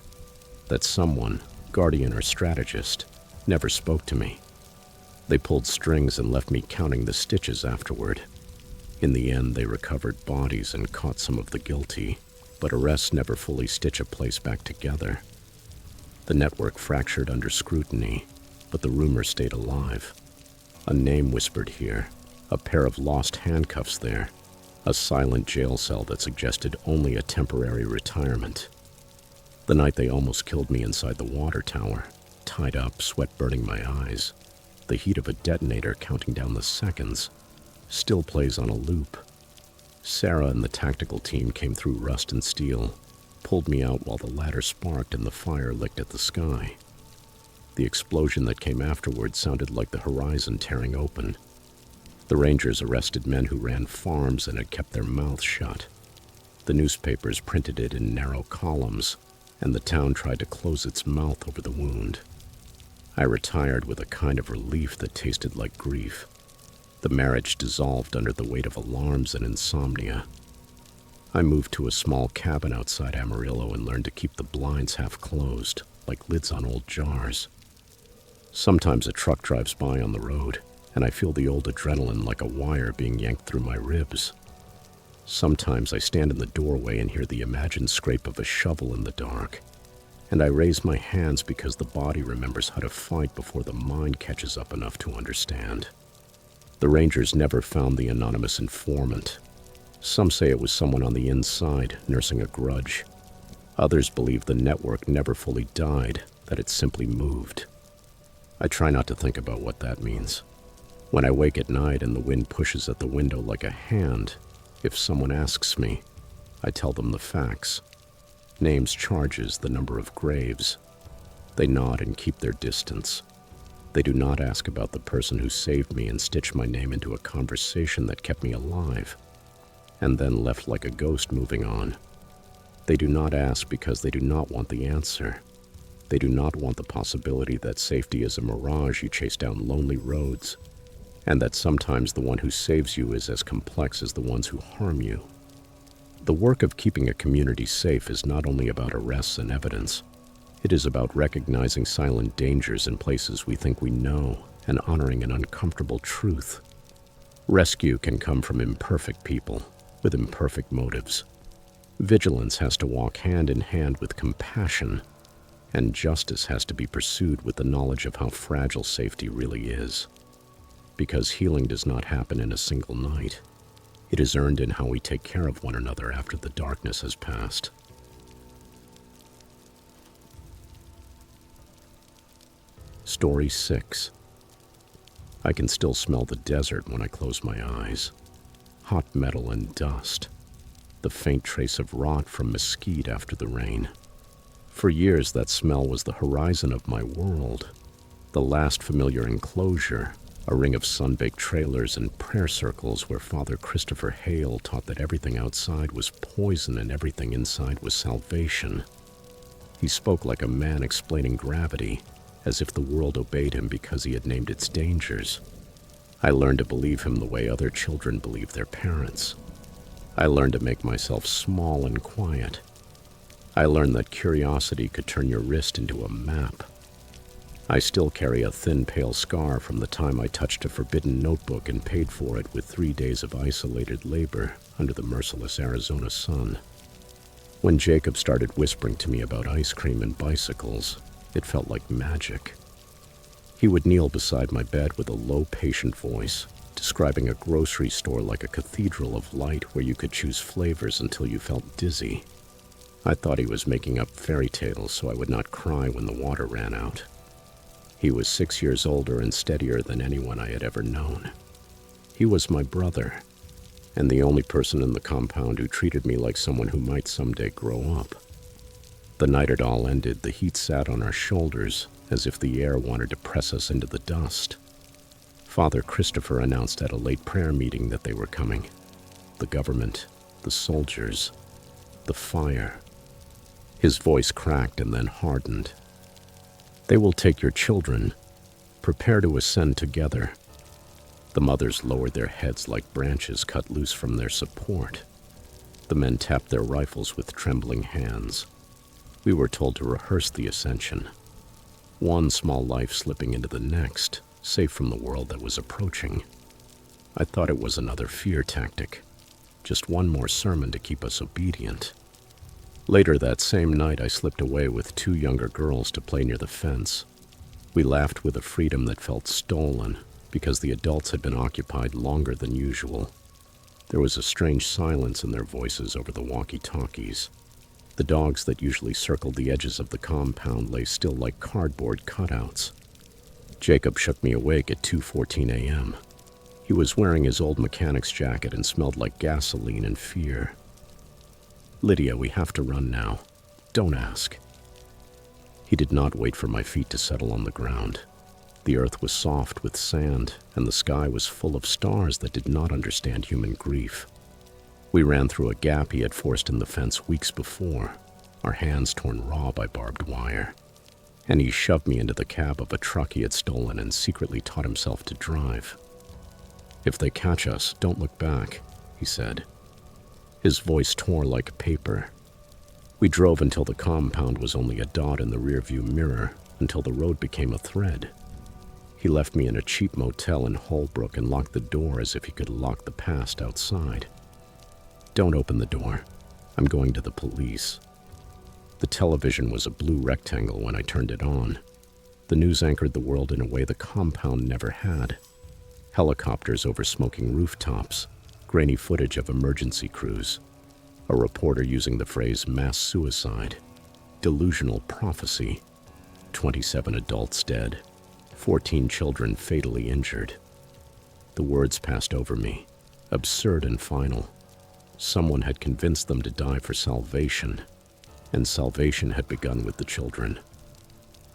That someone, guardian or strategist, never spoke to me. They pulled strings and left me counting the stitches afterward. In the end, they recovered bodies and caught some of the guilty, but arrests never fully stitch a place back together. The network fractured under scrutiny, but the rumor stayed alive. A name whispered here, a pair of lost handcuffs there, a silent jail cell that suggested only a temporary retirement. The night they almost killed me inside the water tower, tied up, sweat burning my eyes, the heat of a detonator counting down the seconds, still plays on a loop. Sarah and the tactical team came through rust and steel, pulled me out while the ladder sparked and the fire licked at the sky. The explosion that came afterward sounded like the horizon tearing open. The Rangers arrested men who ran farms and had kept their mouths shut. The newspapers printed it in narrow columns, and the town tried to close its mouth over the wound. I retired with a kind of relief that tasted like grief. The marriage dissolved under the weight of alarms and insomnia. I moved to a small cabin outside Amarillo and learned to keep the blinds half closed, like lids on old jars. Sometimes a truck drives by on the road, and I feel the old adrenaline like a wire being yanked through my ribs. Sometimes I stand in the doorway and hear the imagined scrape of a shovel in the dark, and I raise my hands because the body remembers how to fight before the mind catches up enough to understand. The Rangers never found the anonymous informant. Some say it was someone on the inside, nursing a grudge. Others believe the network never fully died, that it simply moved. I try not to think about what that means. When I wake at night and the wind pushes at the window like a hand, if someone asks me, I tell them the facts. Names, charges, the number of graves. They nod and keep their distance. They do not ask about the person who saved me and stitched my name into a conversation that kept me alive, and then left like a ghost moving on. They do not ask because they do not want the answer. They do not want the possibility that safety is a mirage you chase down lonely roads, and that sometimes the one who saves you is as complex as the ones who harm you. The work of keeping a community safe is not only about arrests and evidence. It is about recognizing silent dangers in places we think we know and honoring an uncomfortable truth. Rescue can come from imperfect people with imperfect motives. Vigilance has to walk hand in hand with compassion, and justice has to be pursued with the knowledge of how fragile safety really is. Because healing does not happen in a single night. It is earned in how we take care of one another after the darkness has passed. Story 6. I can still smell the desert when I close my eyes. Hot metal and dust. The faint trace of rot from mesquite after the rain. For years, that smell was the horizon of my world. The last familiar enclosure, a ring of sun-baked trailers and prayer circles where Father Christopher Hale taught that everything outside was poison and everything inside was salvation. He spoke like a man explaining gravity, as if the world obeyed him because he had named its dangers. I learned to believe him the way other children believe their parents. I learned to make myself small and quiet. I learned that curiosity could turn your wrist into a map. I still carry a thin, pale scar from the time I touched a forbidden notebook and paid for it with 3 days of isolated labor under the merciless Arizona sun. When Jacob started whispering to me about ice cream and bicycles, it felt like magic. He would kneel beside my bed with a low, patient voice, describing a grocery store like a cathedral of light where you could choose flavors until you felt dizzy. I thought he was making up fairy tales so I would not cry when the water ran out. He was 6 years older and steadier than anyone I had ever known. He was my brother, and the only person in the compound who treated me like someone who might someday grow up. The night it all ended, the heat sat on our shoulders as if the air wanted to press us into the dust. Father Christopher announced at a late prayer meeting that they were coming. The government, the soldiers, the fire. His voice cracked and then hardened. They will take your children. Prepare to ascend together. The mothers lowered their heads like branches cut loose from their support. The men tapped their rifles with trembling hands. We were told to rehearse the ascension. One small life slipping into the next, safe from the world that was approaching. I thought it was another fear tactic. Just one more sermon to keep us obedient. Later that same night, I slipped away with 2 younger girls to play near the fence. We laughed with a freedom that felt stolen because the adults had been occupied longer than usual. There was a strange silence in their voices over the walkie-talkies. The dogs that usually circled the edges of the compound lay still like cardboard cutouts. Jacob shook me awake at 2:14 a.m. He was wearing his old mechanic's jacket and smelled like gasoline and fear. "Lydia, we have to run now. Don't ask." He did not wait for my feet to settle on the ground. The earth was soft with sand, and the sky was full of stars that did not understand human grief. We ran through a gap he had forced in the fence weeks before, our hands torn raw by barbed wire. And he shoved me into the cab of a truck he had stolen and secretly taught himself to drive. "If they catch us, don't look back," he said. His voice tore like paper. We drove until the compound was only a dot in the rearview mirror, until the road became a thread. He left me in a cheap motel in Holbrook and locked the door as if he could lock the past outside. "Don't open the door. I'm going to the police." The television was a blue rectangle when I turned it on. The news anchored the world in a way the compound never had. Helicopters over smoking rooftops, grainy footage of emergency crews, a reporter using the phrase mass suicide, delusional prophecy, 27 adults dead, 14 children fatally injured. The words passed over me, absurd and final. Someone had convinced them to die for salvation, and salvation had begun with the children.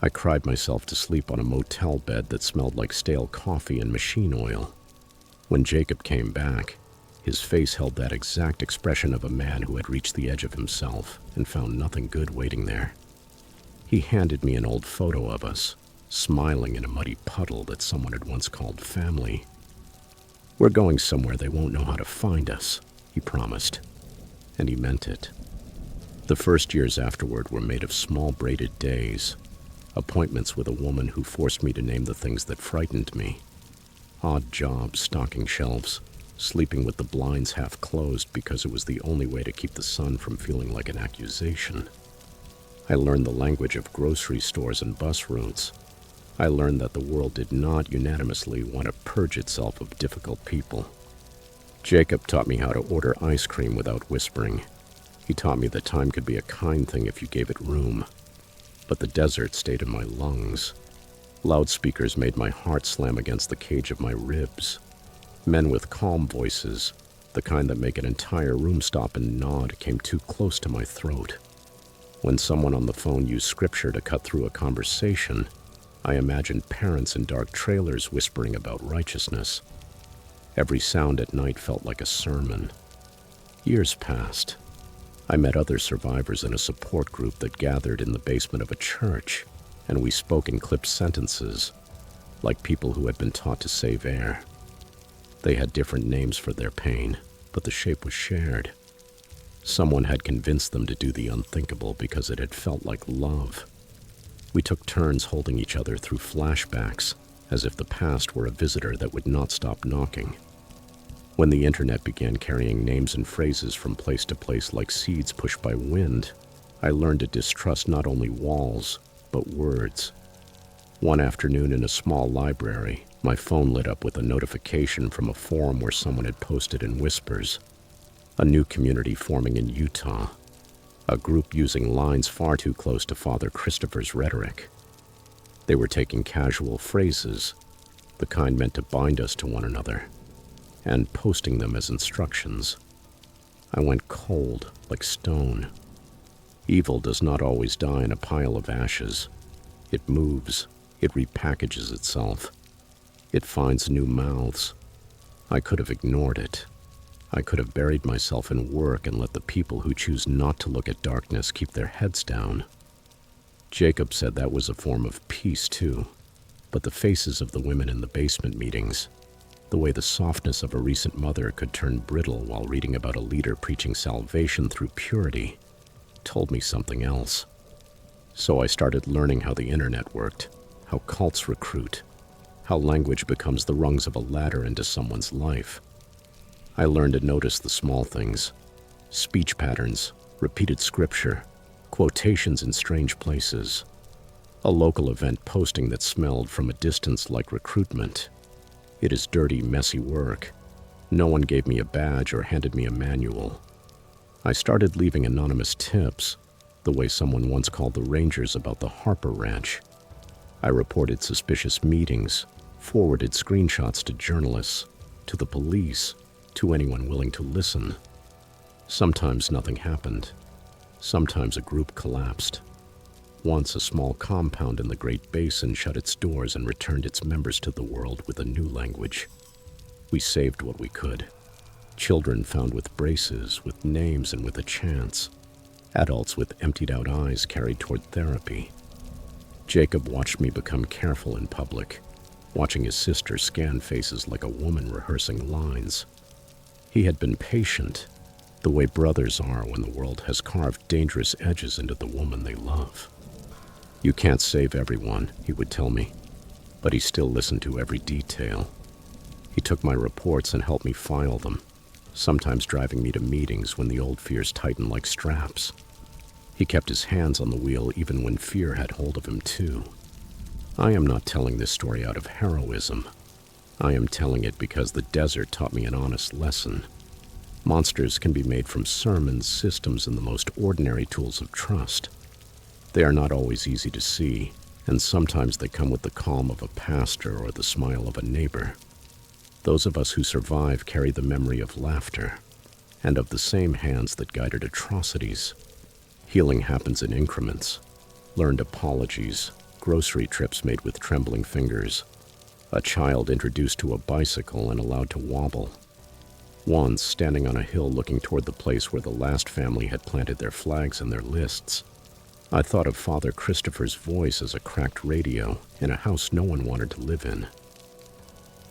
I cried myself to sleep on a motel bed that smelled like stale coffee and machine oil. When Jacob came back, his face held that exact expression of a man who had reached the edge of himself and found nothing good waiting there. He handed me an old photo of us, smiling in a muddy puddle that someone had once called family. "We're going somewhere they won't know how to find us," he promised, and he meant it. The first years afterward were made of small braided days, appointments with a woman who forced me to name the things that frightened me, odd jobs stocking shelves, sleeping with the blinds half closed because it was the only way to keep the sun from feeling like an accusation. I learned the language of grocery stores and bus routes. I learned that the world did not unanimously want to purge itself of difficult people. Jacob taught me how to order ice cream without whispering. He taught me that time could be a kind thing if you gave it room. But the desert stayed in my lungs. Loudspeakers made my heart slam against the cage of my ribs. Men with calm voices, the kind that make an entire room stop and nod, came too close to my throat. When someone on the phone used scripture to cut through a conversation, I imagined parents in dark trailers whispering about righteousness. Every sound at night felt like a sermon. Years passed. I met other survivors in a support group that gathered in the basement of a church, and we spoke in clipped sentences, like people who had been taught to save air. They had different names for their pain, but the shape was shared. Someone had convinced them to do the unthinkable because it had felt like love. We took turns holding each other through flashbacks, as if the past were a visitor that would not stop knocking. When the internet began carrying names and phrases from place to place like seeds pushed by wind, I learned to distrust not only walls, but words. One afternoon in a small library, my phone lit up with a notification from a forum where someone had posted in whispers. A new community forming in Utah. A group using lines far too close to Father Christopher's rhetoric. They were taking casual phrases, the kind meant to bind us to one another, and posting them as instructions. I went cold, like stone. Evil does not always die in a pile of ashes. It moves, it repackages itself. It finds new mouths. I could have ignored it. I could have buried myself in work and let the people who choose not to look at darkness keep their heads down. Jacob said that was a form of peace too, but the faces of the women in the basement meetings, the way the softness of a recent mother could turn brittle while reading about a leader preaching salvation through purity, told me something else. So I started learning how the internet worked, how cults recruit, how language becomes the rungs of a ladder into someone's life. I learned to notice the small things, speech patterns, repeated scripture, quotations in strange places, a local event posting that smelled from a distance like recruitment. It is dirty, messy work. No one gave me a badge or handed me a manual. I started leaving anonymous tips, the way someone once called the Rangers about the Harper Ranch. I reported suspicious meetings, forwarded screenshots to journalists, to the police, to anyone willing to listen. Sometimes nothing happened. Sometimes a group collapsed. Once a small compound in the Great Basin shut its doors and returned its members to the world with a new language. We saved what we could. Children found with braces, with names, and with a chance. Adults with emptied-out eyes carried toward therapy. Jacob watched me become careful in public, watching his sister scan faces like a woman rehearsing lines. He had been patient, the way brothers are when the world has carved dangerous edges into the woman they love. You can't save everyone, he would tell me, but he still listened to every detail. He took my reports and helped me file them, sometimes driving me to meetings when the old fears tightened like straps. He kept his hands on the wheel even when fear had hold of him too. I am not telling this story out of heroism. I am telling it because the desert taught me an honest lesson. Monsters can be made from sermons, systems, and the most ordinary tools of trust. They are not always easy to see, and sometimes they come with the calm of a pastor or the smile of a neighbor. Those of us who survive carry the memory of laughter, and of the same hands that guided atrocities. Healing happens in increments. Learned apologies, grocery trips made with trembling fingers, a child introduced to a bicycle and allowed to wobble. Once, standing on a hill looking toward the place where the last family had planted their flags and their lists, I thought of Father Christopher's voice as a cracked radio in a house no one wanted to live in.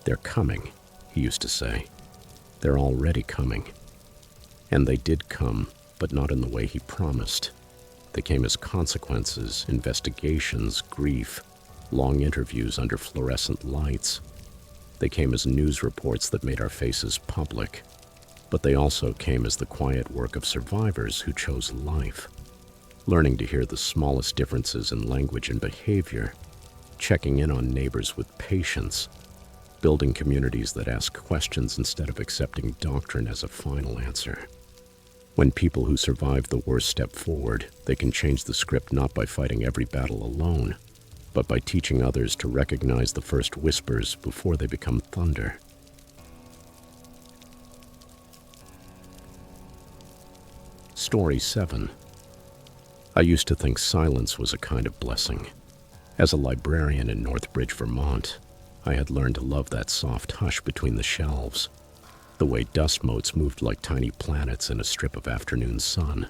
"They're coming," he used to say. "They're already coming." And they did come, but not in the way he promised. They came as consequences, investigations, grief, long interviews under fluorescent lights. They came as news reports that made our faces public, but they also came as the quiet work of survivors who chose life, learning to hear the smallest differences in language and behavior, checking in on neighbors with patience, building communities that ask questions instead of accepting doctrine as a final answer. When people who survive the worst step forward, they can change the script not by fighting every battle alone, but by teaching others to recognize the first whispers before they become thunder. Story 7. I used to think silence was a kind of blessing. As a librarian in Northbridge, Vermont, I had learned to love that soft hush between the shelves, the way dust motes moved like tiny planets in a strip of afternoon sun.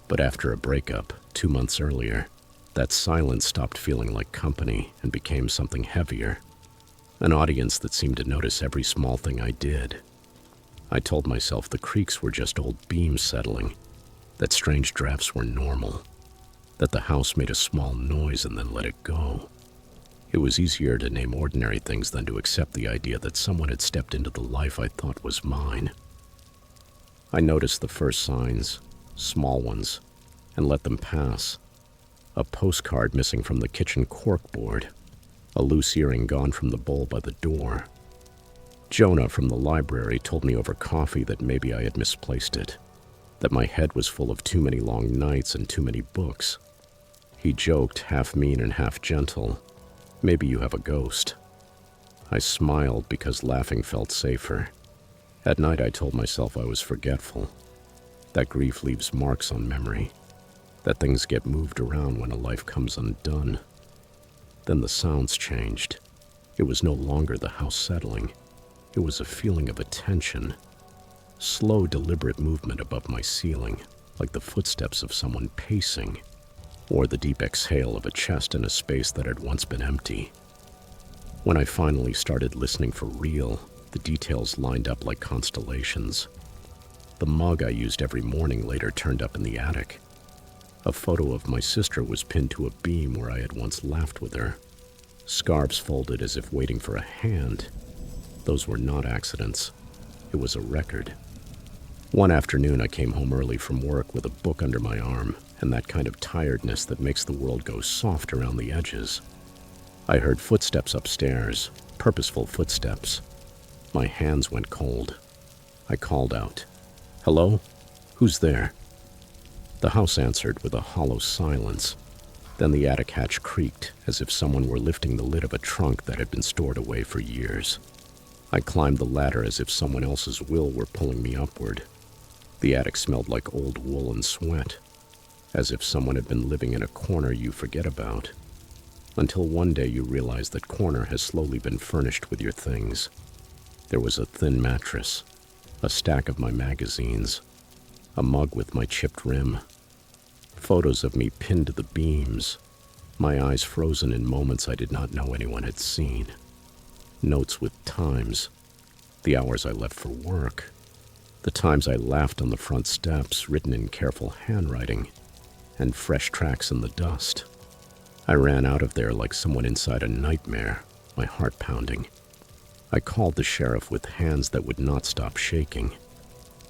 But after a breakup, 2 months earlier, That silence stopped feeling like company and became something heavier, an audience that seemed to notice every small thing I did. I told myself the creaks were just old beams settling, that strange drafts were normal, that the house made a small noise and then let it go. It was easier to name ordinary things than to accept the idea that someone had stepped into the life I thought was mine. I noticed the first signs, small ones, and let them pass. A postcard missing from the kitchen corkboard, a loose earring gone from the bowl by the door. Jonah from the library told me over coffee that maybe I had misplaced it, that my head was full of too many long nights and too many books. He joked, half mean and half gentle, "Maybe you have a ghost." I smiled because laughing felt safer. At night I told myself I was forgetful, that grief leaves marks on memory, that things get moved around when a life comes undone. Then the sounds changed. It was no longer the house settling. It was a feeling of attention. Slow, deliberate movement above my ceiling, like the footsteps of someone pacing, or the deep exhale of a chest in a space that had once been empty. When I finally started listening for real, the details lined up like constellations. The mug I used every morning later turned up in the attic. A photo of my sister was pinned to a beam where I had once laughed with her. Scarves folded as if waiting for a hand. Those were not accidents. It was a record. One afternoon I came home early from work with a book under my arm and that kind of tiredness that makes the world go soft around the edges. I heard footsteps upstairs, purposeful footsteps. My hands went cold. I called out, "Hello? Who's there?" The house answered with a hollow silence. Then the attic hatch creaked, as if someone were lifting the lid of a trunk that had been stored away for years. I climbed the ladder as if someone else's will were pulling me upward. The attic smelled like old wool and sweat, as if someone had been living in a corner you forget about, until one day you realize that corner has slowly been furnished with your things. There was a thin mattress, a stack of my magazines, a mug with my chipped rim, photos of me pinned to the beams, my eyes frozen in moments I did not know anyone had seen, notes with times, the hours I left for work, the times I laughed on the front steps written in careful handwriting, and fresh tracks in the dust. I ran out of there like someone inside a nightmare, my heart pounding. I called the sheriff with hands that would not stop shaking.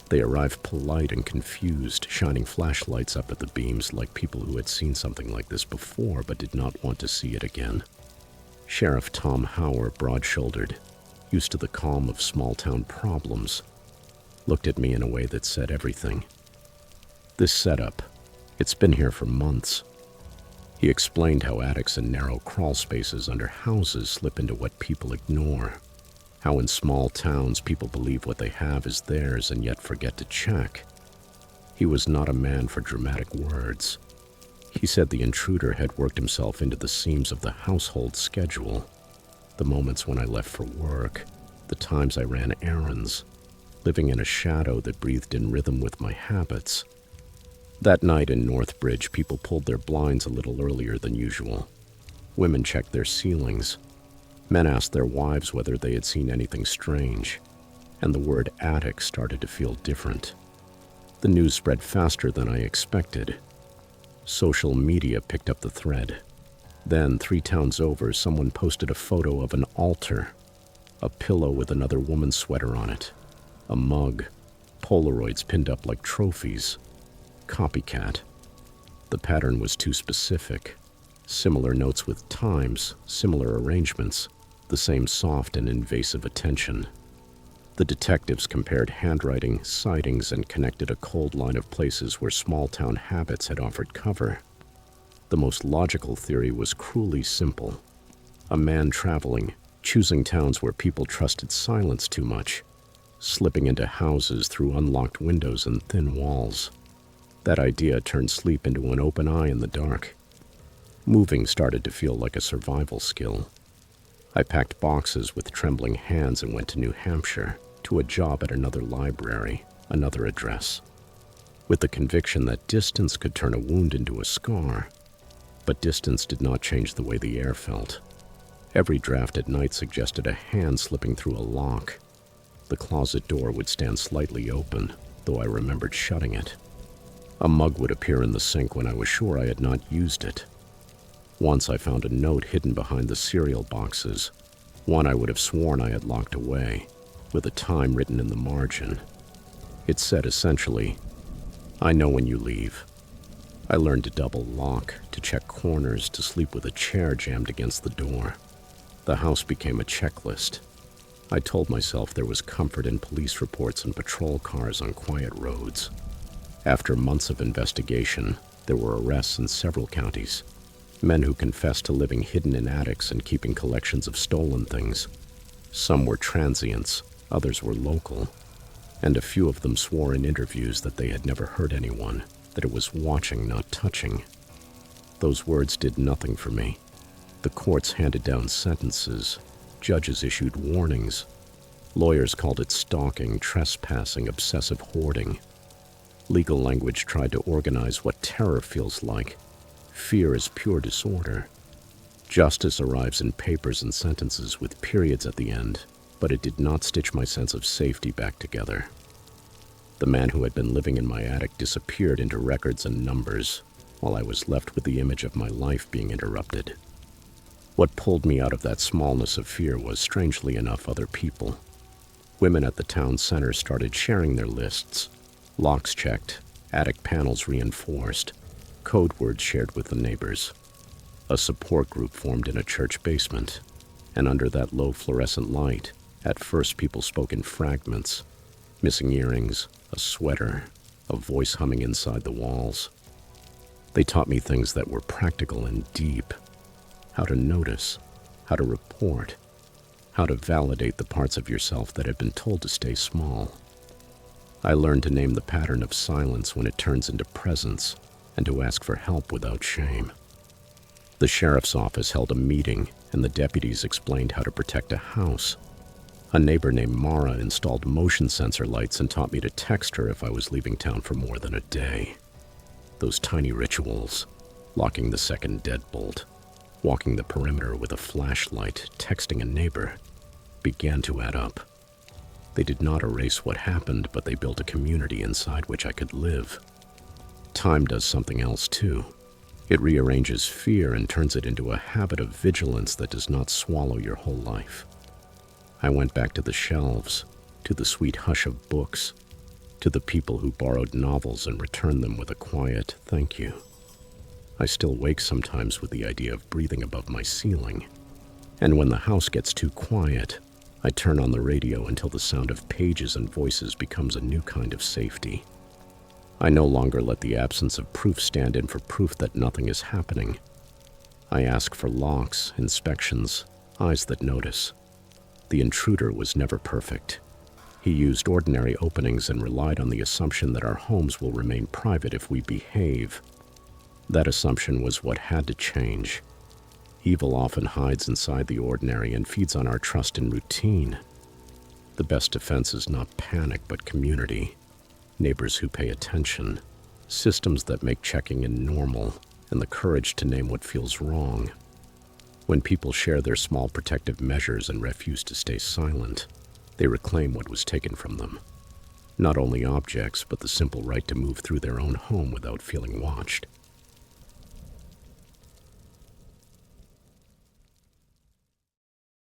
They arrived polite and confused, shining flashlights up at the beams like people who had seen something like this before but did not want to see it again. Sheriff Tom Hauer, broad-shouldered, used to the calm of small-town problems, looked at me in a way that said everything. "This setup, it's been here for months." He explained how attics and narrow crawl spaces under houses slip into what people ignore. How in small towns people believe what they have is theirs and yet forget to check. He was not a man for dramatic words. He said the intruder had worked himself into the seams of the household schedule. The moments when I left for work, the times I ran errands, living in a shadow that breathed in rhythm with my habits. That night in Northbridge, people pulled their blinds a little earlier than usual. Women checked their ceilings. Men asked their wives whether they had seen anything strange, and the word attic started to feel different. The news spread faster than I expected. Social media picked up the thread. Then, 3 towns over, someone posted a photo of an altar, a pillow with another woman's sweater on it, a mug, Polaroids pinned up like trophies. Copycat. The pattern was too specific. Similar notes with times, similar arrangements, the same soft and invasive attention. The detectives compared handwriting, sightings, and connected a cold line of places where small-town habits had offered cover. The most logical theory was cruelly simple. A man traveling, choosing towns where people trusted silence too much, slipping into houses through unlocked windows and thin walls. That idea turned sleep into an open eye in the dark. Moving started to feel like a survival skill. I packed boxes with trembling hands and went to New Hampshire, to a job at another library, another address, with the conviction that distance could turn a wound into a scar. But distance did not change the way the air felt. Every draft at night suggested a hand slipping through a lock. The closet door would stand slightly open, though I remembered shutting it. A mug would appear in the sink when I was sure I had not used it. Once I found a note hidden behind the cereal boxes, one I would have sworn I had locked away, with a time written in the margin. It said essentially, "I know when you leave." I learned to double lock, to check corners, to sleep with a chair jammed against the door. The house became a checklist. I told myself there was comfort in police reports and patrol cars on quiet roads. After months of investigation, there were arrests in several counties. Men who confessed to living hidden in attics and keeping collections of stolen things. Some were transients, others were local, and a few of them swore in interviews that they had never hurt anyone, that it was watching, not touching. Those words did nothing for me. The courts handed down sentences, judges issued warnings, lawyers called it stalking, trespassing, obsessive hoarding. Legal language tried to organize what terror feels like. Fear is pure disorder. Justice arrives in papers and sentences with periods at the end, but it did not stitch my sense of safety back together. The man who had been living in my attic disappeared into records and numbers, while I was left with the image of my life being interrupted. What pulled me out of that smallness of fear was, strangely enough, other people. Women at the town center started sharing their lists. Locks checked, attic panels reinforced, code words shared with the neighbors. A support group formed in a church basement, and under that low fluorescent light, at first people spoke in fragments. Missing earrings, a sweater, a voice humming inside the walls. They taught me things that were practical and deep. How to notice, how to report, how to validate the parts of yourself that had been told to stay small. I learned to name the pattern of silence when it turns into presence, and to ask for help without shame. The sheriff's office held a meeting, and the deputies explained how to protect a house. A neighbor named Mara installed motion sensor lights and taught me to text her if I was leaving town for more than a day. Those tiny rituals, locking the second deadbolt, walking the perimeter with a flashlight, texting a neighbor, began to add up. They did not erase what happened, but they built a community inside which I could live. Time does something else too. It rearranges fear and turns it into a habit of vigilance that does not swallow your whole life. I went back to the shelves, to the sweet hush of books, to the people who borrowed novels and returned them with a quiet thank you. I still wake sometimes with the idea of breathing above my ceiling. And when the house gets too quiet, I turn on the radio until the sound of pages and voices becomes a new kind of safety. I no longer let the absence of proof stand in for proof that nothing is happening. I ask for locks, inspections, eyes that notice. The intruder was never perfect. He used ordinary openings and relied on the assumption that our homes will remain private if we behave. That assumption was what had to change. Evil often hides inside the ordinary and feeds on our trust in routine. The best defense is not panic, but community. Neighbors who pay attention, systems that make checking in normal, and the courage to name what feels wrong. When people share their small protective measures and refuse to stay silent, they reclaim what was taken from them. Not only objects, but the simple right to move through their own home without feeling watched.